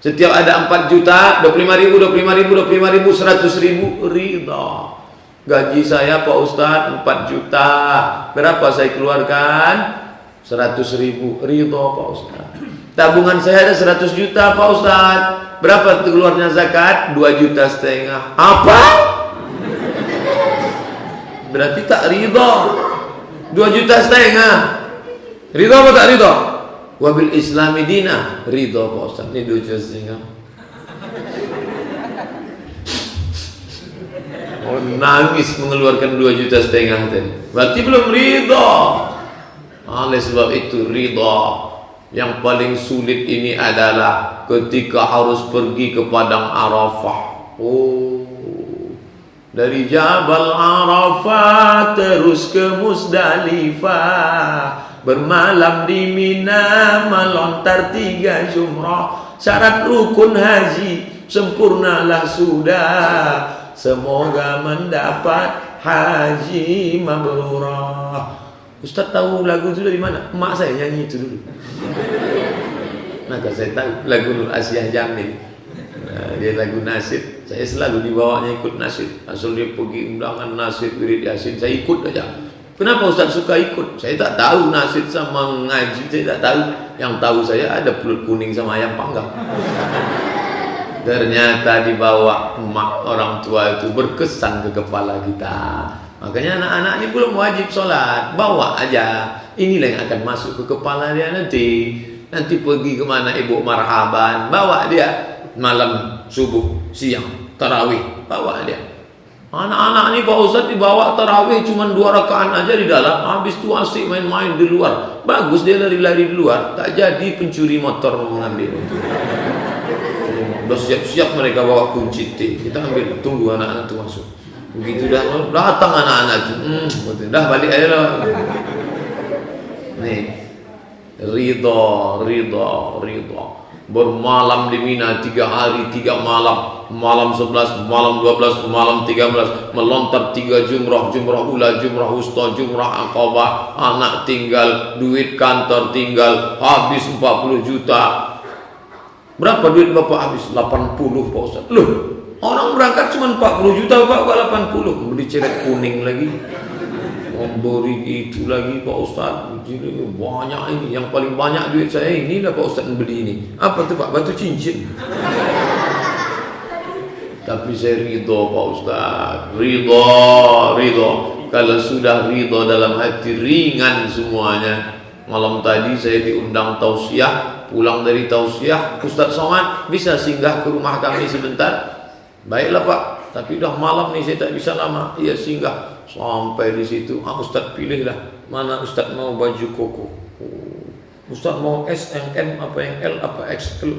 Setiap ada 4 juta, 25.000, 25.000, 100.000, ridha. Gaji saya Pak Ustaz 4 juta, berapa saya keluarkan? 100.000, ridha Pak Ustaz. Tabungan saya ada 100 juta Pak Ustaz, berapa keluarnya zakat? 2,5 juta. Apa? Berarti tak ridha. 2,5 juta. Ridha apa tak ridha? Wabil Islami dina, ridha Pak Ustaz. Ini 2,5 juta. Oh, nangis mengeluarkan 2,5 juta tadi. Berarti belum ridha. Oleh sebab itu ridha. Yang paling sulit ini adalah ketika harus pergi ke padang Arafah. Dari Jabal Arafah terus ke Musdalifah, bermalam di Mina, melontar 3 jumrah. Syarat rukun haji sempurnalah sudah, semoga mendapat haji mabrurah. Ustaz tahu lagu itu dari mana? Emak saya nyanyi itu dulu. Maka saya tahu lagu Nur Asyah Jamil. Nah, dia lagu nasyid. Saya selalu dibawanya ikut nasyid. Asal dia pergi undangan nasyid, wirid yasin, saya ikut aja. Kenapa Ustaz suka ikut? Saya tak tahu nasyid sama ngaji, saya tak tahu. Yang tahu saya ada pulut kuning sama ayam panggang. Ternyata dibawa emak orang tua itu berkesan ke kepala kita. Makanya anak-anak ini belum wajib sholat, bawa aja. Inilah yang akan masuk ke kepala dia nanti. Nanti pergi kemana ibu marhaban, bawa dia. Malam, subuh, siang, tarawih, bawa dia. Anak-anak ini Pak Ustaz dibawa tarawih cuma 2 rakaat aja di dalam, habis itu asik main-main di luar. Bagus dia lari-lari di luar, tak jadi pencuri motor mengambil. Udah siap-siap mereka bawa kunci T, kita ambil, tunggu anak-anak itu masuk. Begitu dah datang anak-anak itu, dah balik aja lah. Nih, ridha. Bermalam di Mina 3 hari 3 malam, malam 11, malam 12, malam 13, melontar 3 jumrah, jumrah ula, jumrah wusta, jumrah aqabah, anak tinggal, duit kantor tinggal, habis 40 juta. Berapa duit Bapak habis? 80 Pak Ustaz. Loh, orang berangkat cuma 40 juta Bapak, 80. Beli ceret kuning lagi, memberi itu lagi Pak Ustaz. Jadi banyak ini, yang paling banyak duit saya ini dah Pak Ustaz beli ini. Apa tu Pak? Batu cincin. Tapi saya ridho Pak Ustaz, ridho. Kalau sudah ridho dalam hati, ringan semuanya. Malam tadi saya diundang tausiah, pulang dari tausiah, Ustaz Somad bisa singgah ke rumah kami sebentar? Baiklah Pak, tapi udah malam nih saya tak bisa lama. Iya singgah. Sampai di situ, Ustaz pilihlah mana Ustaz mau baju koko. Ustaz mau S, yang M, apa yang L, apa XL.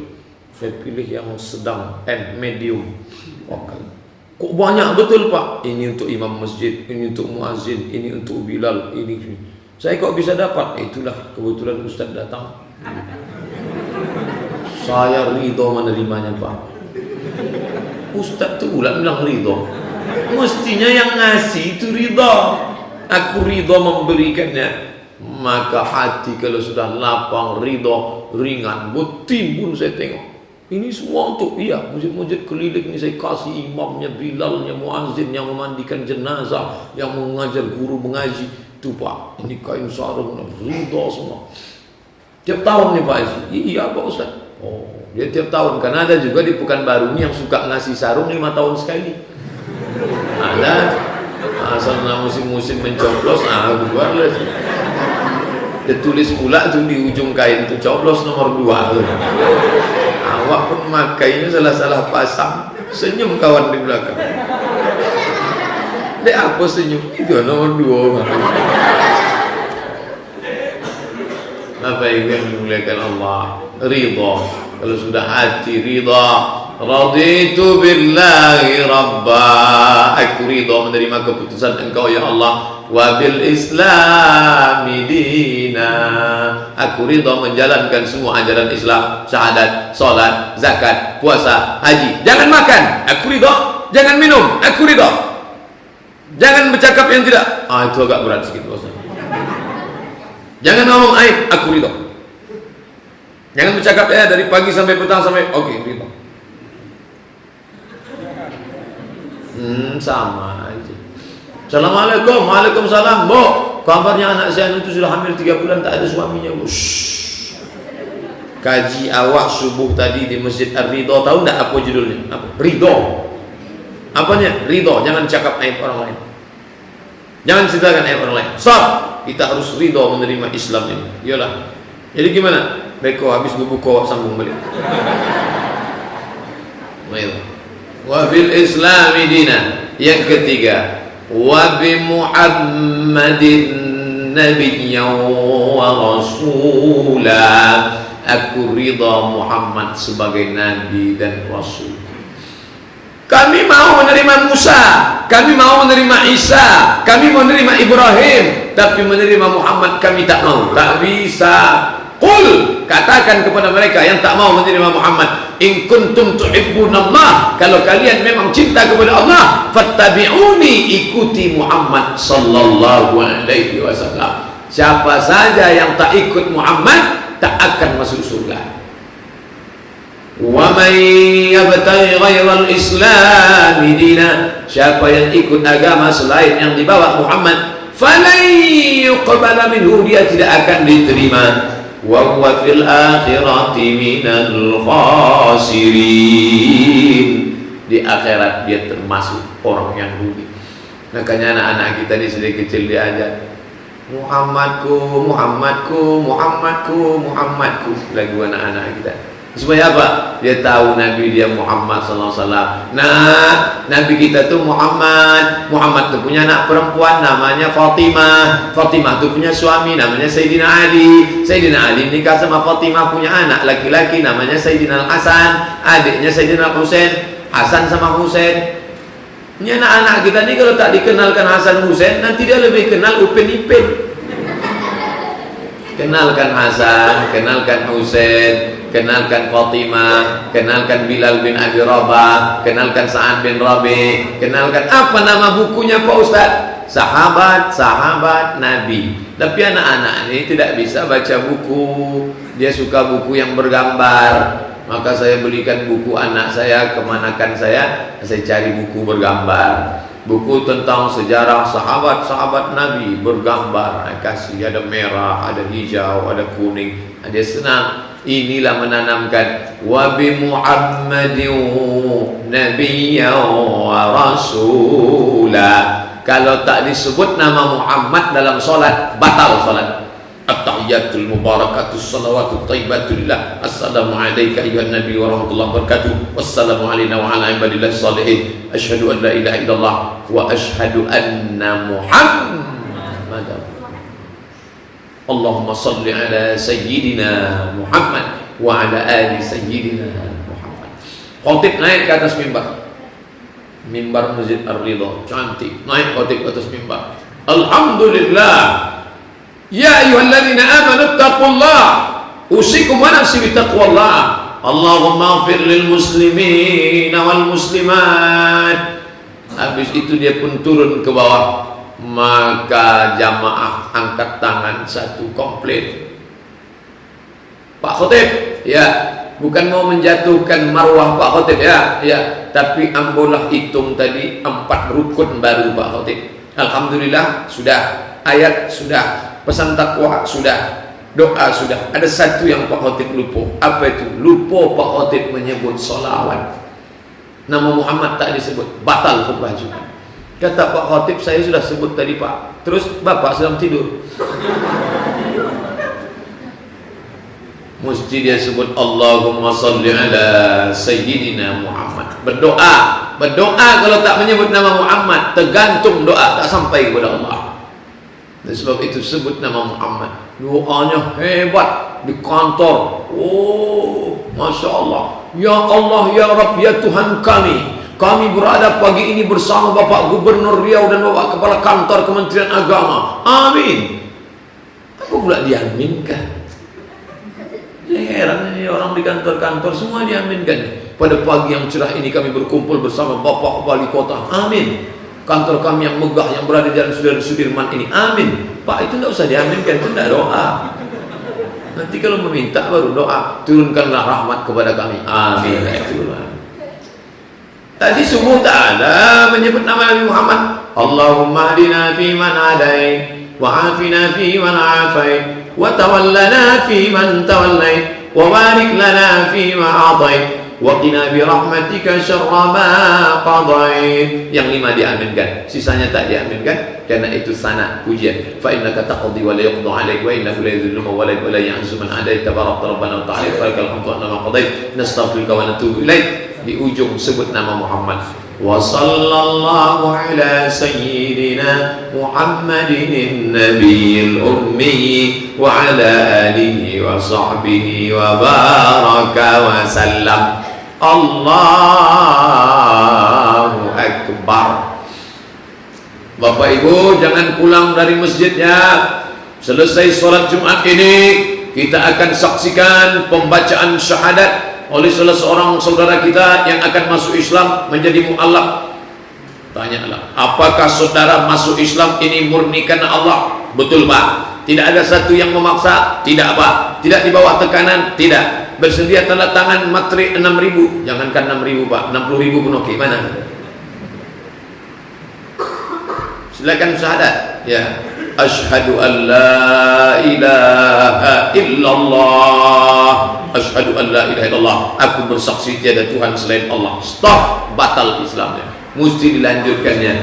Saya pilih yang sedang, M, medium. Oke. Kok banyak betul Pak? Ini untuk imam masjid, ini untuk muazzin, ini untuk Bilal, ini. Saya kok bisa dapat? Itulah kebetulan Ustaz datang. Saya ridho menerimanya Pak. Ustaz tu pula bilang ridho. Mestinya yang ngasih itu ridho. Aku ridho memberikannya. Maka hati kalau sudah lapang, ridho, ringan, bertimbun saya tengok. Ini semua untuk masjid-masjid keliling ini saya kasih imamnya, Bilalnya, muazzin yang memandikan jenazah, yang mengajar guru mengaji. Itu Pak, ini kain sarung, ridho semua. Tiap tahun nih Pak Haji. Iya Pak Ustaz. Oh, dia tiap tahun. Karena ada juga di Pekanbaru ini yang suka ngasih sarung 5 tahun sekali. Ada asal musim-musim mencoblos, bubar lah. Dia tulis pula tuh di ujung kain itu coblos nomor 2. Awak pun makainya salah-salah pasang. Senyum kawan di belakang. Dek apa senyum? Itu nomor 2. Apa yang dimuliakan Allah? Ridha. Kalau sudah hati ridha, raditu billahi rabba, aku ridha menerima keputusan Engkau ya Allah, wa bil islami dina, aku ridha menjalankan semua ajaran Islam, syahadat, salat, zakat, puasa, haji. Jangan makan, aku ridha. Jangan minum, aku ridha. Jangan bercakap yang tidak. Itu agak berat sedikit Ustaz. Jangan ngomong aib, aku ridha. Jangan bercakap dari pagi sampai petang sampai ridha. Sama aja. Assalamualaikum, waalaikumsalam. Bu, kabarnya anak saya itu sudah hamil 3 bulan tak ada suaminya Bu. Kaji awak subuh tadi di Masjid Ar-Ridho, tahu enggak apa judulnya? Apa? Ridho. Apanya? Ridho, jangan cakap aib orang lain. Jangan ceritakan aib orang lain. Kita harus ridho menerima Islam ini. Iyalah. Jadi gimana? Beko habis buku sambung balik. Wa bil islami dina. Yang ketiga, wa bi Muhammadin nabiyyan wa rasula. Aku ridha Muhammad sebagai nabi dan rasul. Kami mau menerima Musa, kami mau menerima Isa, kami mau menerima Ibrahim, tapi menerima Muhammad kami tak mau. Tak bisa. Qul, katakan kepada mereka yang tak mau menerima Muhammad, in kuntum tuhibbunallah, kalau kalian memang cinta kepada Allah, fattabi'uni, ikuti Muhammad sallallahu alaihi wasallam. Siapa saja yang tak ikut Muhammad tak akan masuk surga. Wa man yabtaghi ghairal islam dina, siapa yang ikut agama selain yang dibawa Muhammad, falan yuqbala minhu, dia tidak akan diterima. Wa huwa fil akhirati minal khasirin, di akhirat dia termasuk orang yang rugi. Makanya anak-anak kita ini sedari kecil diajar, Muhammadku, Muhammadku, Muhammadku, Muhammadku, lagu anak-anak kita. Supaya apa? Dia tahu Nabi dia Muhammad sallallahu alaihi wasallam. Nah, Nabi kita tuh Muhammad. Muhammad tuh punya anak perempuan namanya Fatimah. Fatimah tuh punya suami namanya Sayyidina Ali. Sayyidina Ali nikah sama Fatimah, punya anak laki-laki namanya Sayyidina Hasan, adiknya Sayyidina Husain. Hasan sama Husain. Ini anak-anak kita nih kalau tak dikenalkan Hasan Husain, nanti dia lebih kenal Upin Ipin. Kenalkan Hasan, kenalkan Husain, kenalkan Fatimah, kenalkan Bilal bin Abi Rabah, kenalkan Sa'ad bin Rabi', kenalkan apa nama bukunya Pak Ustaz? Sahabat-sahabat Nabi. Tapi anak-anak ini tidak bisa baca buku, dia suka buku yang bergambar. Maka saya belikan buku anak saya, kemanakan saya cari buku bergambar. Buku tentang sejarah sahabat-sahabat Nabi bergambar, kasih ada merah, ada hijau, ada kuning. Dia senang. Inilah menanamkan wa bi Muhammadin nabiyyan wa rasula. Kalau tak disebut nama Muhammad dalam solat, batal solat. At-tahiyatul mubarakatus salawatut thayyibatulillah. Assalamu alayka ayyuhan nabi wa rahmatullahi wa barakatuh. Wassalamu alayna wa ala ibadillahi shalihin. Asyhadu an la ilaha illallah wa asyhadu anna Muhammadan. Allahumma salli ala sayyidina Muhammad wa ala ali sayyidina Muhammad. Khatib naik ke atas mimbar. Mimbar Masjid Ar-Ridha, cantik. Naik khatib ke atas mimbar. Alhamdulillah. Ya ayyuhalladzina amanu taqullah, usikum wa nafsi bittaqwallah. Allahumma ighfir lil muslimin wal muslimat. Habis itu dia pun turun ke bawah. Maka jamaah angkat tangan satu komplit. Pak Khotib, ya, bukan mau menjatuhkan marwah Pak Khotib, ya, tapi ambolah hitung tadi 4 rukun baru Pak Khotib. Alhamdulillah sudah, ayat sudah, pesan takwa sudah, doa sudah. Ada satu yang Pak Khotib lupa. Apa itu? Lupa Pak Khotib menyebut solawat. Nama Muhammad tak disebut, batal khutbah Jumat. Kata Pak Khotib, saya sudah sebut tadi Pak. Terus Bapak sedang tidur. Mesti dia sebut Allahumma salli ala sayyidina Muhammad. Berdoa kalau tak menyebut nama Muhammad, tergantung doa tak sampai kepada Allah. Dan sebab itu sebut nama Muhammad. Doanya hebat di kantor. Oh, Masya Allah. Ya Allah, ya Rabb, ya Tuhan kami. Kami berada pagi ini bersama Bapak Gubernur Riau dan Bapak Kepala Kantor Kementerian Agama. Amin. Apa pula diaminkan? Heran ini orang di kantor-kantor semua diaminkan. Pada pagi yang cerah ini kami berkumpul bersama Bapak Wali Kota. Amin. Kantor kami yang megah yang berada di Jalan Sudirman ini. Amin. Pak, itu tidak usah diaminkan, itu tidak doa. Nanti kalau meminta baru doa. Turunkanlah rahmat kepada kami. Amin. Tadi subuh tak ada menyebut nama Nabi Muhammad. Allahumma hadina fi man hadait, wa afina fi man afait, wa tawallana fi man tawallait, wa barik lana fi ma atait, wa qina bi rahmatika syarra ma qadait. Yang 5 diaminkan, sisanya tak diaminkan karena itu sana pujian. Fa innaka taqdi wa la yuqda 'alaik wa innahu la yadhillu man walayt wa la ya'izzu man adait. Tabarakta rabbana wa ta'ala barakal hamdu ala ma qadait. Nastaghfiruka wa natubu ilaik. Di ujung sebut nama Muhammad. Wa sallallahu ala sayyidina Muhammadin nabiyil ummi wa ala alihi wa sahbihi wa baraka wa sallam. Allahu Akbar. Bapak Ibu jangan pulang dari masjidnya. Selesai sholat Jumat ini kita akan saksikan pembacaan syahadat oleh salah seorang saudara kita yang akan masuk Islam menjadi mu'allaf. Tanyalah, apakah saudara masuk Islam ini murni karena Allah? Betul Pak. Tidak ada satu yang memaksa? Tidak Pak. Tidak di bawah tekanan? Tidak. Bersedia tanda tangan materi 6.000? Jangankan 6.000 Pak, 60.000 pun oke. Mana? Silakan syahadat. Ya. Asyhadu an la ilaha illallah. Asyhadu an la ilaha illallah. Aku bersaksi tiada Tuhan selain Allah. Stop, batal Islamnya. Mesti dilanjutkannya.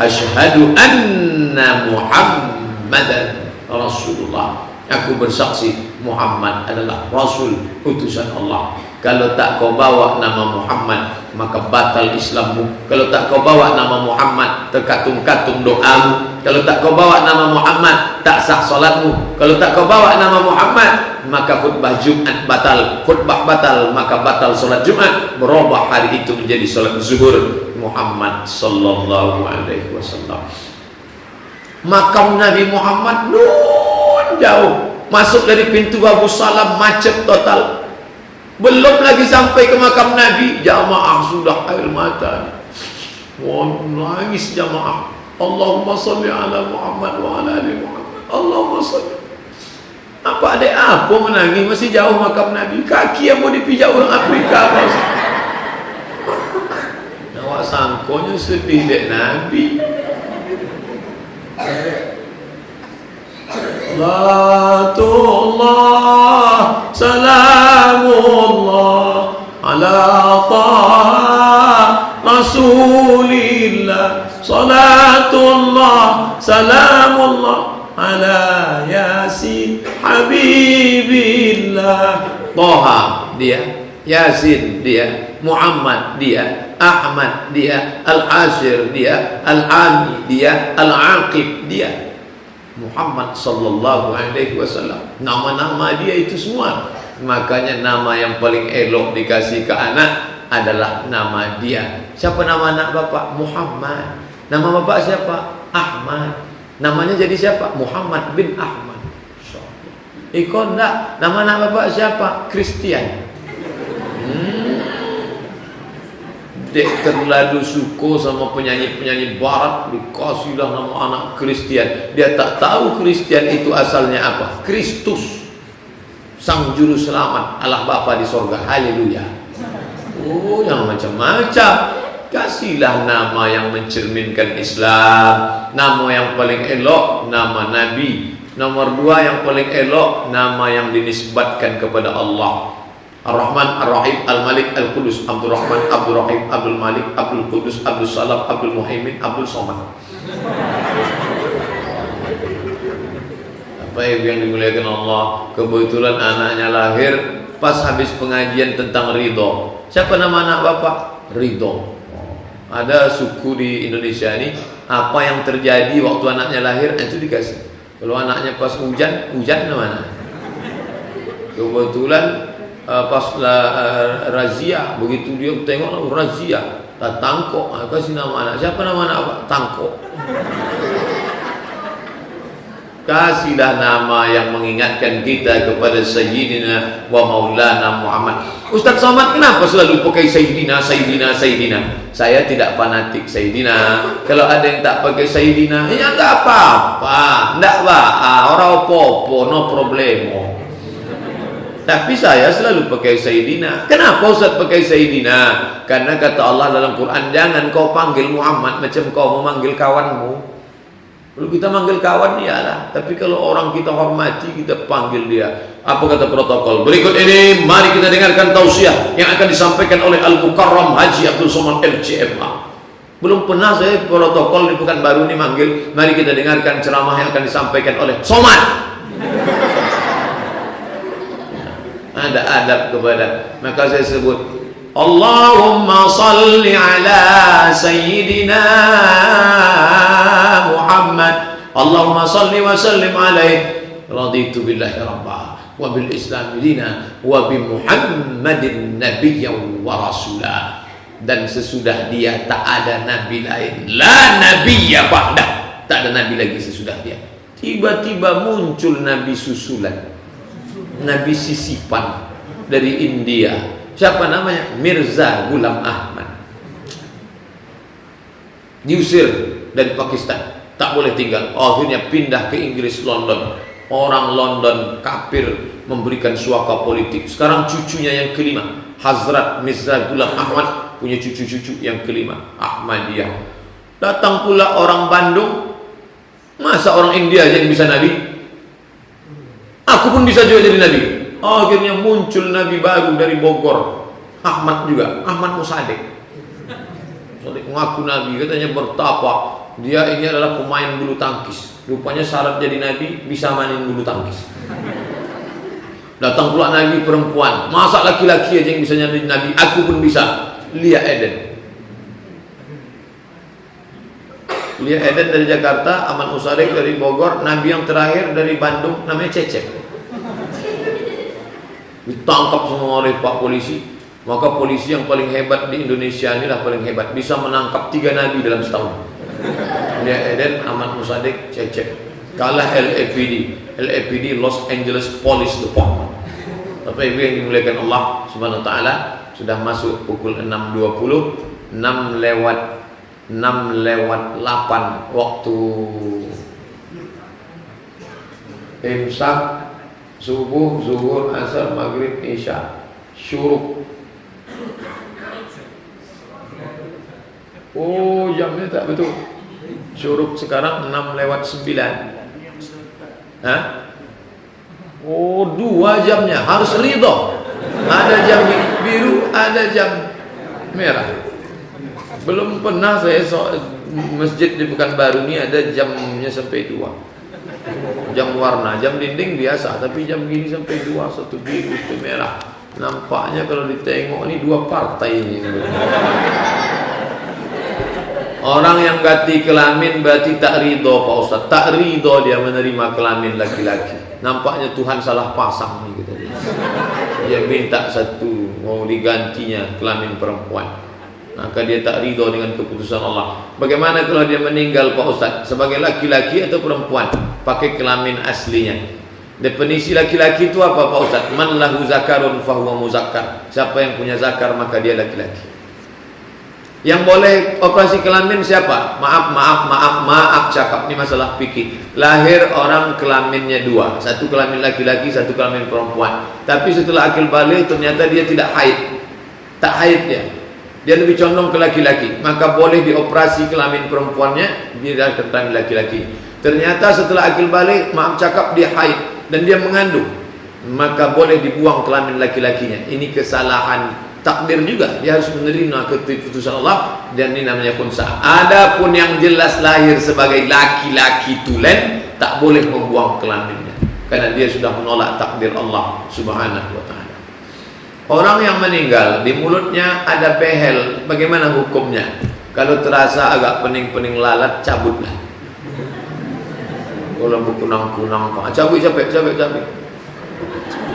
Asyhadu anna Muhammadan Rasulullah. Aku bersaksi Muhammad adalah Rasul utusan Allah. Kalau tak kau bawa nama Muhammad, maka batal Islammu. Kalau tak kau bawa nama Muhammad, terkatung-katung doamu. Kalau tak kau bawa nama Muhammad, tak sah salatmu. Kalau tak kau bawa nama Muhammad, maka khutbah Jumat batal. Khutbah batal, maka batal salat Jumat. Berubah hari itu menjadi salat zuhur. Muhammad sallallahu alaihi wasallam. Makam Nabi Muhammad nun jauh. Masuk dari pintu Abu Salam macet total. Belum lagi sampai ke makam Nabi, jamaah sudah air mata. Wah, nangis jamaah. Allahumma salli ala Muhammad wa ala ali Muhammad. Allahumma salli. Apa ada apa menangis? Masih jauh makam Nabi. Kaki yang mau dipijak orang Afrika. Awak sangkonya sedih dek Nabi. Salatullah salamullah ala taha Rasulillah. Salatullah salamullah ala Yasin Habibillah. Taha dia, Yasin dia, Muhammad dia, Ahmad dia, Al-Hashir dia, Al-Ami dia, Al-Aqib dia. Muhammad sallallahu alaihi wasallam. Nama-nama dia itu semua. Makanya nama yang paling elok dikasih ke anak adalah nama dia. Siapa nama anak bapak? Muhammad. Nama bapak siapa? Ahmad. Namanya jadi siapa? Muhammad bin Ahmad. Ikon enggak? Nama anak bapak siapa? Christian. Dek terlalu suka sama penyanyi-penyanyi barat, dikasihlah nama anak Kristian. Dia tak tahu Kristian itu asalnya apa. Kristus, sang juru selamat, Allah Bapa di sorga. Haleluya. Oh, yang macam-macam. Kasihlah nama yang mencerminkan Islam. Nama yang paling elok, nama Nabi. Nomor 2 yang paling elok, nama yang dinisbatkan kepada Allah. Ar-Rahman, Ar-Rahim, Al-Malik, Al-Qudus, Abdul Rahman, Abdul Rahim, Abdul Malik, Abdul Qudus, Abdul Salam, Abdul Muhaimin, Abdul Somad. Apa yang dimuliakan Allah? Kebetulan anaknya lahir pas habis pengajian tentang ridho. Siapa nama anak bapak? Ridho. Ada suku di Indonesia ini, apa yang terjadi waktu anaknya lahir itu dikasih. Kalau anaknya pas hujan, hujan mana? Kebetulan pas razia, begitu dia tengok razia, tak Tangkok, kasih nama anak. Siapa nama anak apa? Tangkok. Kasihlah nama yang mengingatkan kita kepada Sayyidina wa Maulana Muhammad. Ustaz Somad kenapa selalu pakai Sayyidina, Sayyidina, Sayyidina? Saya tidak fanatik Sayyidina. Kalau ada yang tak pakai Sayyidina, ya enggak apa-apa, enggak pak, orang apa-apa, no problemo. Tapi saya selalu pakai Sayyidina. Kenapa Ustaz pakai Sayyidina? Karena kata Allah dalam Quran, jangan kau panggil Muhammad macam kau memanggil kawanmu. Kalau kita manggil kawan ya lah. Tapi kalau orang kita hormati, kita panggil dia. Apa kata protokol? Berikut ini mari kita dengarkan tausiah yang akan disampaikan oleh Al-Mukarram Haji Abdul Somad LCMA. Belum pernah saya protokol di Pekanbaru ini manggil. Mari kita dengarkan ceramah yang akan disampaikan oleh Somad. Ada adab kepada, maka saya sebut Allahumma salli ala Sayyidina Muhammad. Allahumma salli wa sallim alaihi raditu billahi rabba wa bil islam dina wa bi Muhammadin nabiyyan wa rasula. Dan sesudah dia tak ada nabi lain, la nabiyya ba'da, tak ada nabi lagi sesudah dia. Tiba-tiba muncul nabi susulan, nabi sisipan dari India. Siapa namanya? Mirza Ghulam Ahmad. Diusir dari Pakistan, tak boleh tinggal. Akhirnya pindah ke Inggris, London. Orang London kafir memberikan suaka politik. Sekarang cucunya yang kelima, Hazrat Mirza Ghulam Ahmad punya cucu-cucu yang kelima, Ahmadiyah. Datang pula orang Bandung, masa orang India aja yang bisa nabi? Aku pun bisa juga jadi nabi. Akhirnya muncul nabi baru dari Bogor, Ahmad juga, Ahmad Musaddiq. Musaddiq mengaku nabi, katanya bertapa. Dia ini adalah pemain bulu tangkis. Rupanya syarat jadi nabi bisa mainin bulu tangkis. Datang pula nabi perempuan, masa laki-laki aja yang bisa jadi nabi? Aku pun bisa. Lia Eden. Lia Eden dari Jakarta, Ahmad Musaddiq dari Bogor, nabi yang terakhir dari Bandung namanya Cecep. Ditangkap semua oleh Pak polisi. Maka polisi yang paling hebat di Indonesia inilah paling hebat, bisa menangkap 3 nabi dalam setahun. Lia Eden, Ahmad Musaddiq, Cecep. Kalah LAPD, Los Angeles Police Department. Bapak Ibu yang dimuliakan Allah Subhanahu wa taala, sudah masuk pukul 6.20, 6 lewat 8 waktu imsak, subuh, zuhur, asar, maghrib, isya, syuruk. Oh, jamnya tak betul. Syuruk sekarang 6 lewat 9. Hah? Oh, 2 jamnya harus ridho. Ada jam biru, ada jam merah. Belum pernah saya masjid di Pekanbaru ini ada jamnya sampai 2. Jam warna, jam dinding biasa, tapi jam gini sampai 2, satu biru, satu merah. Nampaknya kalau ditengok ini 2 partai ini. Orang yang ganti kelamin berarti tak ridho Pak Ustaz. Tak ridho dia menerima kelamin laki-laki. Nampaknya Tuhan salah pasang nih gitu. Dia minta satu, mau digantinya kelamin perempuan. Maka dia tak ridho dengan keputusan Allah. Bagaimana kalau dia meninggal Pak Ustaz? Sebagai laki-laki atau perempuan? Pakai kelamin aslinya. Definisi laki-laki itu apa Pak Ustaz? Man lahu zakarun fahuwa muzakkar. Siapa yang punya zakar maka dia laki-laki. Yang boleh operasi kelamin siapa? Maaf cakap, ini masalah fikih. Lahir orang kelaminnya 2, satu kelamin laki-laki, satu kelamin perempuan. Tapi setelah akil balik ternyata dia tidak haid. Tak haid dia lebih condong ke laki-laki. Maka boleh dioperasi kelamin perempuannya, dia adalah kelamin laki-laki. Ternyata setelah akil balik, maaf cakap, dia haid dan dia mengandung. Maka boleh dibuang kelamin laki-lakinya. Ini kesalahan takdir juga, dia harus menerima keputusan Allah, dan ini namanya kunsa. Adapun yang jelas lahir sebagai laki-laki tulen, tak boleh membuang kelaminnya karena dia sudah menolak takdir Allah Subhanahu wa taala. Orang yang meninggal di mulutnya ada behel, bagaimana hukumnya? Kalau terasa agak pening-pening lalat, cabutlah. Kalau berkunang-kunang, cabut.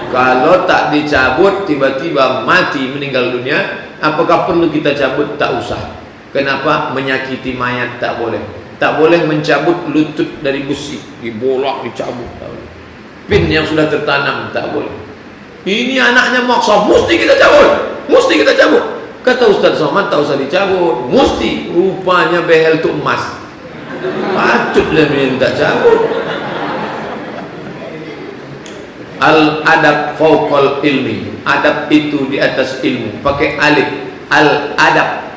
Kalau tak dicabut tiba-tiba mati meninggal dunia, apakah perlu kita cabut? Tak usah. Kenapa? Menyakiti mayat tak boleh. Tak boleh mencabut lutut dari besi, dibolak, dicabut, tak boleh. Pin yang sudah tertanam tak boleh. Ini anaknya maksa, mesti kita cabut. Kata Ustaz Somad, tak usah dicabut, mesti. Rupanya behel itu emas, patutlah minta cabut. Al-adab fauqal ilmi, adab itu di atas ilmu, pakai alif. Al-adab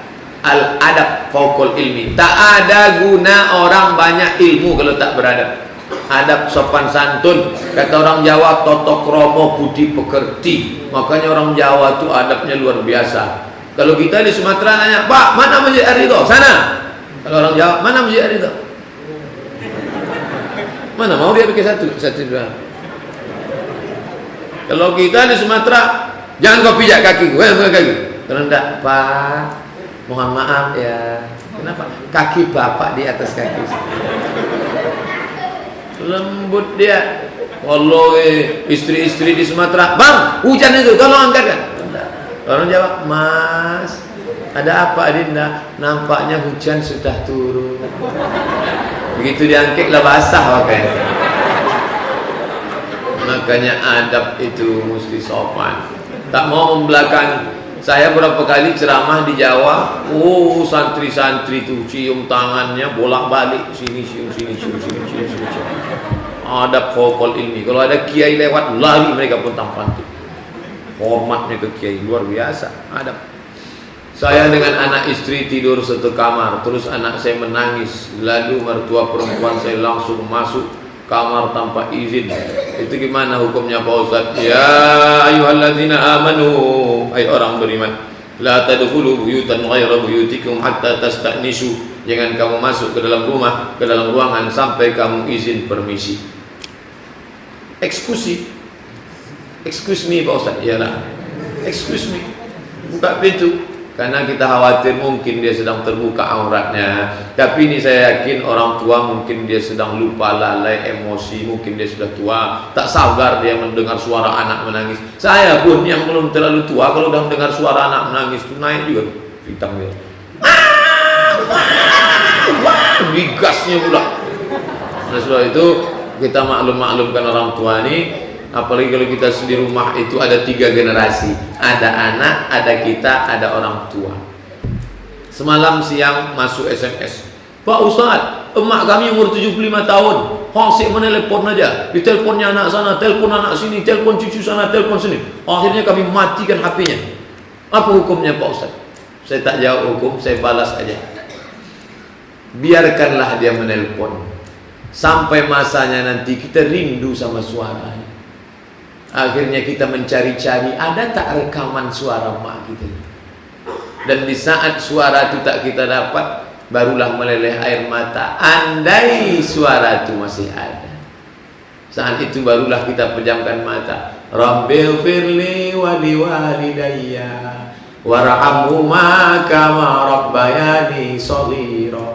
fauqal ilmi. Tak ada guna orang banyak ilmu kalau tak beradab. Adab sopan santun, kata orang Jawa, toto kromo budi pekerti. Makanya orang Jawa itu adabnya luar biasa. Kalau kita di Sumatera nanya, Pak, mana Masjid Ar-Ridho? Sana. Kalau orang Jawa, mana Masjid Ar-Ridho? Mana mau dia pakai satu dua. Kalau kita di Sumatera, jangan kau pijak kaki, Kalau enggak, Pak, mohon maaf ya. Kenapa? Kaki bapak di atas kaki. Lembut dia. Kalau istri-istri di Sumatera, bang, hujan itu, tolong angkatkan. Orang jawab, mas, ada apa Adinda? Nampaknya hujan sudah turun. Begitu diangkatlah basah pakaian. Makanya adab itu mesti sopan. Tak mau membelakangi. Saya berapa kali ceramah di Jawa, santri-santri itu cium tangannya bolak-balik sini cium sini cium sini cium sini. Adab fauqal ilmi. Kalau ada kiai lewat, lari mereka pun tampan tuh. Hormatnya ke kiai luar biasa. Adab. Saya dengan anak istri tidur satu kamar, terus anak saya menangis, lalu mertua perempuan saya langsung masuk kamar tanpa izin. Itu gimana hukumnya Pak Ustaz? Ya ayyuhalladzina amanu, hai orang beriman, la tadkhulu buyutan ghayra buyutikum hatta tasta'nisu. Jangan kamu masuk ke dalam rumah, ke dalam ruangan sampai kamu izin permisi. Excuse me Pak Ustaz. Iyalah. Excuse me. Buka pintu. Karena kita khawatir mungkin dia sedang terbuka auratnya. Tapi ini saya yakin orang tua mungkin dia sedang lupa, lalai, emosi. Mungkin dia sudah tua, tak sabar dia mendengar suara anak menangis. Saya pun yang belum terlalu tua, kalau sudah mendengar suara anak menangis itu naik juga bintang dia. Digasnya pula. Nah sebab itu kita maklum-maklumkan orang tua ini. Apalagi kalau kita di rumah itu ada 3 generasi, ada anak, ada kita, ada orang tua. Semalam siang masuk SMS, Pak Ustaz, emak kami umur 75 tahun, asyik menelepon aja, diteleponnya anak sana, telepon anak sini, telepon cucu sana, telepon sini. Akhirnya kami matikan HP-nya. Apa hukumnya Pak Ustaz? Saya tak jawab hukum, saya balas aja. Biarkanlah dia menelpon sampai masanya nanti kita rindu sama suaranya. Akhirnya kita mencari-cari, ada tak rekaman suara mak kita. Dan di saat suara itu tak kita dapat, barulah meleleh air mata. Andai suara itu masih ada, saat itu barulah kita pejamkan mata. Rabbil firli wali walidayya warhamhuma kama rabbayani shaghira.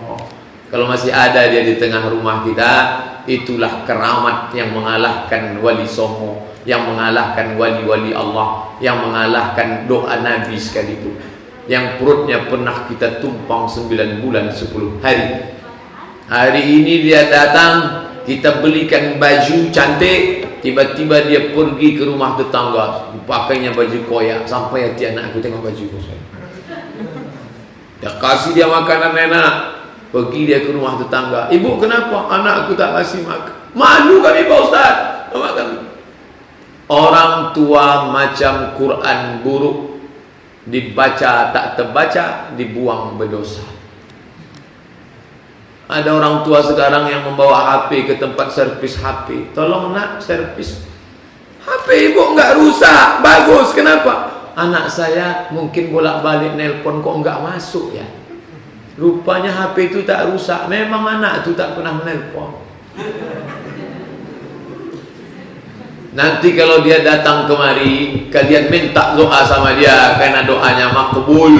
Kalau masih ada dia di tengah rumah kita, itulah keramat yang mengalahkan wali songo, yang mengalahkan wali-wali Allah, yang mengalahkan doa Nabi sekalipun, yang perutnya pernah kita tumpang 9 bulan 10 hari. Hari ini dia datang, kita belikan baju cantik, tiba-tiba dia pergi ke rumah tetangga, pakainya baju koyak, sampai hati anakku tengok baju saya. Dia kasih dia makanan enak, pergi dia ke rumah tetangga, ibu kenapa anakku tak kasih makan? Malu kami Pak Ustaz. Orang tua macam Quran buruk, dibaca tak terbaca, dibuang berdosa. Ada orang tua sekarang yang membawa HP ke tempat servis HP. Tolong nak servis HP ibu enggak rusak, bagus. Kenapa? Anak saya mungkin bolak-balik nelpon kok enggak masuk ya. Rupanya HP itu tak rusak. Memang anak itu tak pernah menelpon. Nanti kalau dia datang kemari, kalian minta doa sama dia, karena doanya makbul.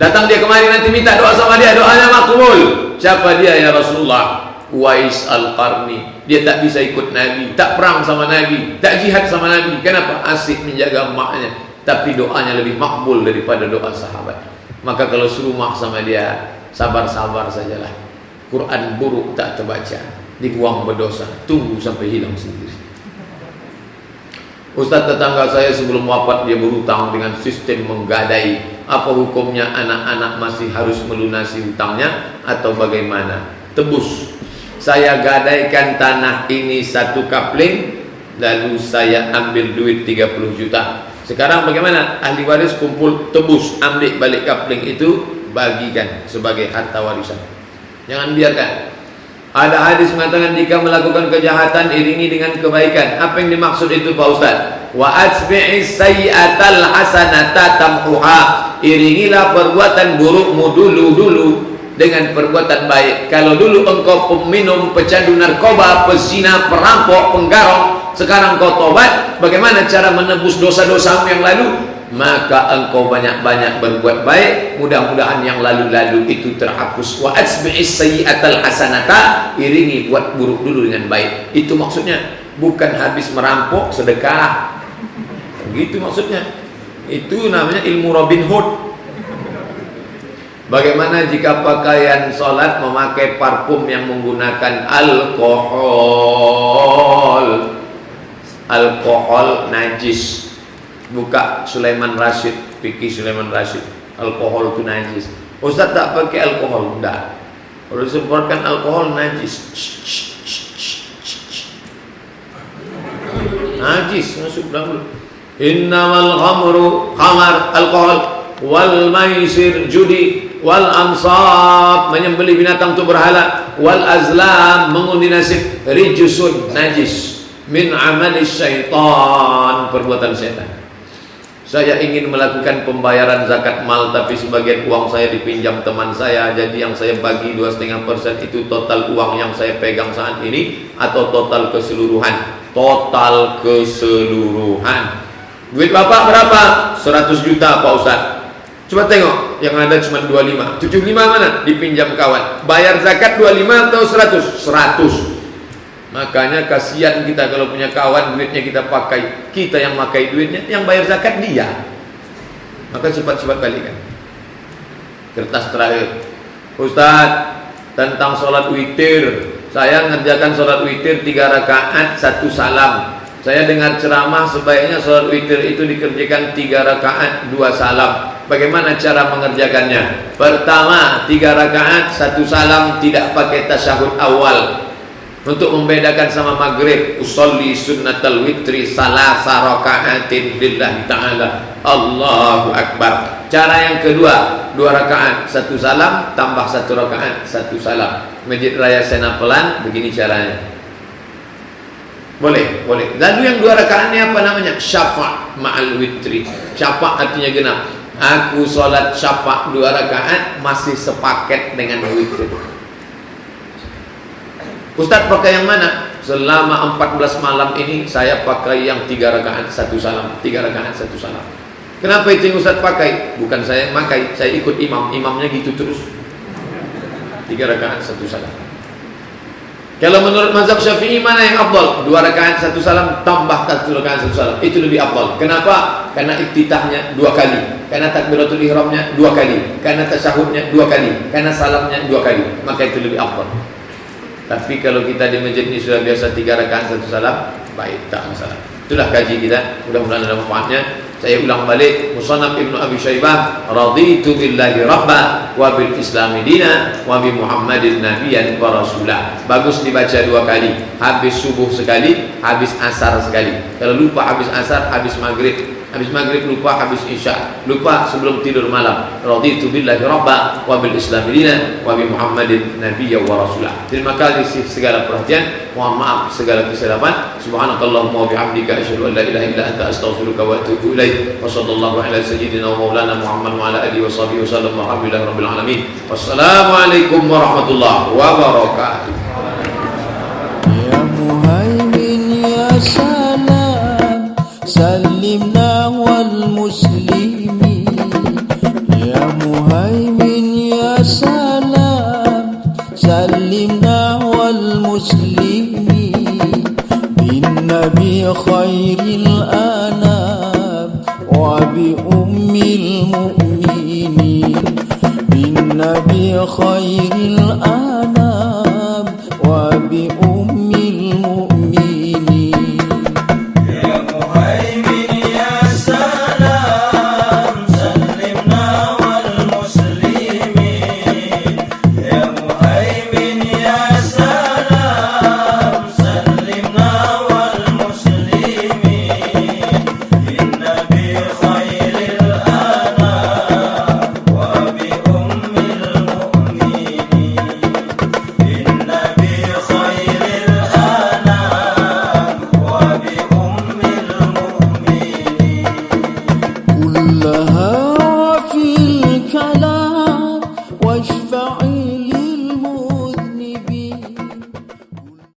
Datang dia kemari nanti minta doa sama dia, doanya makbul. Siapa dia ya Rasulullah? Uwais Al-Qarni. Dia tak bisa ikut Nabi, tak perang sama Nabi, tak jihad sama Nabi. Kenapa? Asik menjaga emaknya, tapi doanya lebih makbul daripada doa sahabat. Maka kalau serumah sama dia, sabar-sabar sajalah. Quran buruk tak terbaca, dibuang berdosa, tunggu sampai hilang sendiri. Ustaz tetangga saya sebelum wafat dia berhutang dengan sistem menggadai. Apa hukumnya, anak-anak masih harus melunasi hutangnya atau bagaimana? Tebus. Saya gadaikan tanah ini 1 kapling, lalu saya ambil duit 30 juta. Sekarang bagaimana? Ahli waris kumpul, tebus, ambil balik kapling itu, bagikan sebagai harta warisan. Jangan biarkan. Ada hadis mengatakan jika melakukan kejahatan iringi dengan kebaikan. Apa yang dimaksud itu Pak Ustaz? Wa atbi'is sayyi'atal hasanata tamhuha. Iringilah perbuatan burukmu dulu dengan perbuatan baik. Kalau dulu engkau peminum, pecandu narkoba, pezina, perampok, penggarong, sekarang kau tobat, bagaimana cara menebus dosa-dosamu yang lalu? Maka engkau banyak-banyak berbuat baik, mudah-mudahan yang lalu-lalu itu terhapus. Wa asbi'is sayyi'atal hasanata, iringi buat buruk dulu dengan baik. Itu maksudnya. bukan habis merampok sedekah. Begitu maksudnya. Itu namanya ilmu Robin Hood. Bagaimana jika pakaian sholat memakai parfum yang menggunakan alkohol? Alkohol najis. Buka Sulaiman Rashid, fikih Sulaiman Rashid. Alkohol itu najis. Ustaz tak pakai alkohol? Enggak. Kalau disemprotkan alkohol najis. Najis masuk dalam. Innamal khamru khamar alkohol wal maisir judi wal ansab menyembelih binatang untuk berhala wal azlam mengundi nasib rijsun najis min amali syaitan perbuatan syaitan. Saya ingin melakukan pembayaran zakat mal, tapi sebagian uang saya dipinjam teman saya. Jadi yang saya bagi 2,5% itu total uang yang saya pegang saat ini atau total keseluruhan? Total keseluruhan. Duit bapak berapa? 100 juta Pak Ustaz. Coba tengok, yang ada cuma 25. 75 mana? Dipinjam kawan. Bayar zakat 25 atau 100? 100. Makanya kasihan kita kalau punya kawan duitnya kita pakai, kita yang pakai duitnya, yang bayar zakat dia. Maka cepat-cepat balikan. Kertas terakhir, Ustaz, tentang sholat witir. Saya ngerjakan sholat witir 3 rakaat 1 salam. Saya dengar ceramah sebaiknya sholat witir itu dikerjakan 3 rakaat 2 salam. Bagaimana cara mengerjakannya? Pertama, 3 rakaat 1 salam tidak pakai tasyahud awal. Untuk membedakan sama maghrib, usolli sunnatal witri salasa raka'atin lillahi ta'ala Allahu Akbar. Cara yang kedua, 2 rakaat 1 salam tambah 1 rakaat 1 salam. Masjid Raya Senapelan begini caranya. Boleh, boleh. Lalu yang 2 rakaatnya apa namanya? Syafa' ma'al witri. Syafa' artinya genap. Aku sholat syafa' 2 rakaat masih sepaket dengan witir. Ustaz pakai yang mana? Selama 14 malam ini saya pakai yang 3 rakaat 1 salam. 3 rakaat 1 salam. Kenapa itu yang Ustaz pakai? Bukan saya yang pakai, saya ikut imam. Imamnya gitu terus. 3 rakaat 1 salam. Kalau menurut mazhab Syafi'i mana yang afdal? 2 rakaat 1 salam tambah 1 rakaat 1 salam. Itu lebih afdal. Kenapa? Karena iftitahnya 2 kali. Karena takbiratul ihramnya 2 kali. Karena tasyahudnya 2 kali. Karena salamnya 2 kali. Maka itu lebih afdal. Tapi kalau kita di masjid ini sudah biasa 3 rakaat 1 salam, baik, tak masalah. Itulah kaji kita, mudah-mudahan ada manfaatnya. Saya ulang balik, Musannaf Ibnu Abi Syaibah, raditu billahi rabba wa bil islami dina wa bi Muhammadin nabiyyan wa rasulah. Bagus dibaca 2 kali, habis subuh sekali, habis asar sekali. Kalau lupa habis asar, habis maghrib. Habis maghrib lupa, habis isya lupa, sebelum tidur malam. Raditu billahi rabba wa bil islami dina wa bi Muhammadin nabiyyan wa rasulah. Terima kasih segala perhatian. Mohon maaf segala kesilapan. Subhanakallahumma wa bihamdika asyhadu an la ilaha illa anta astaghfiruka wa atubu ilaik. Wa sallallahu ala sayyidina wa maulana Muhammad wa ala alihi wa sahbihi wasallam. Alhamdulillahi rabbil alamin. Wassalamualaikum warahmatullahi wabarakatuh. Ya Muhaimin ya salam, salimna wal muslimin. Ya Muhaimin ya salam, salimna wal muslimin. Bin Nabi khairil anam wa bi ummil mu'minin. Bin Nabi khairil anam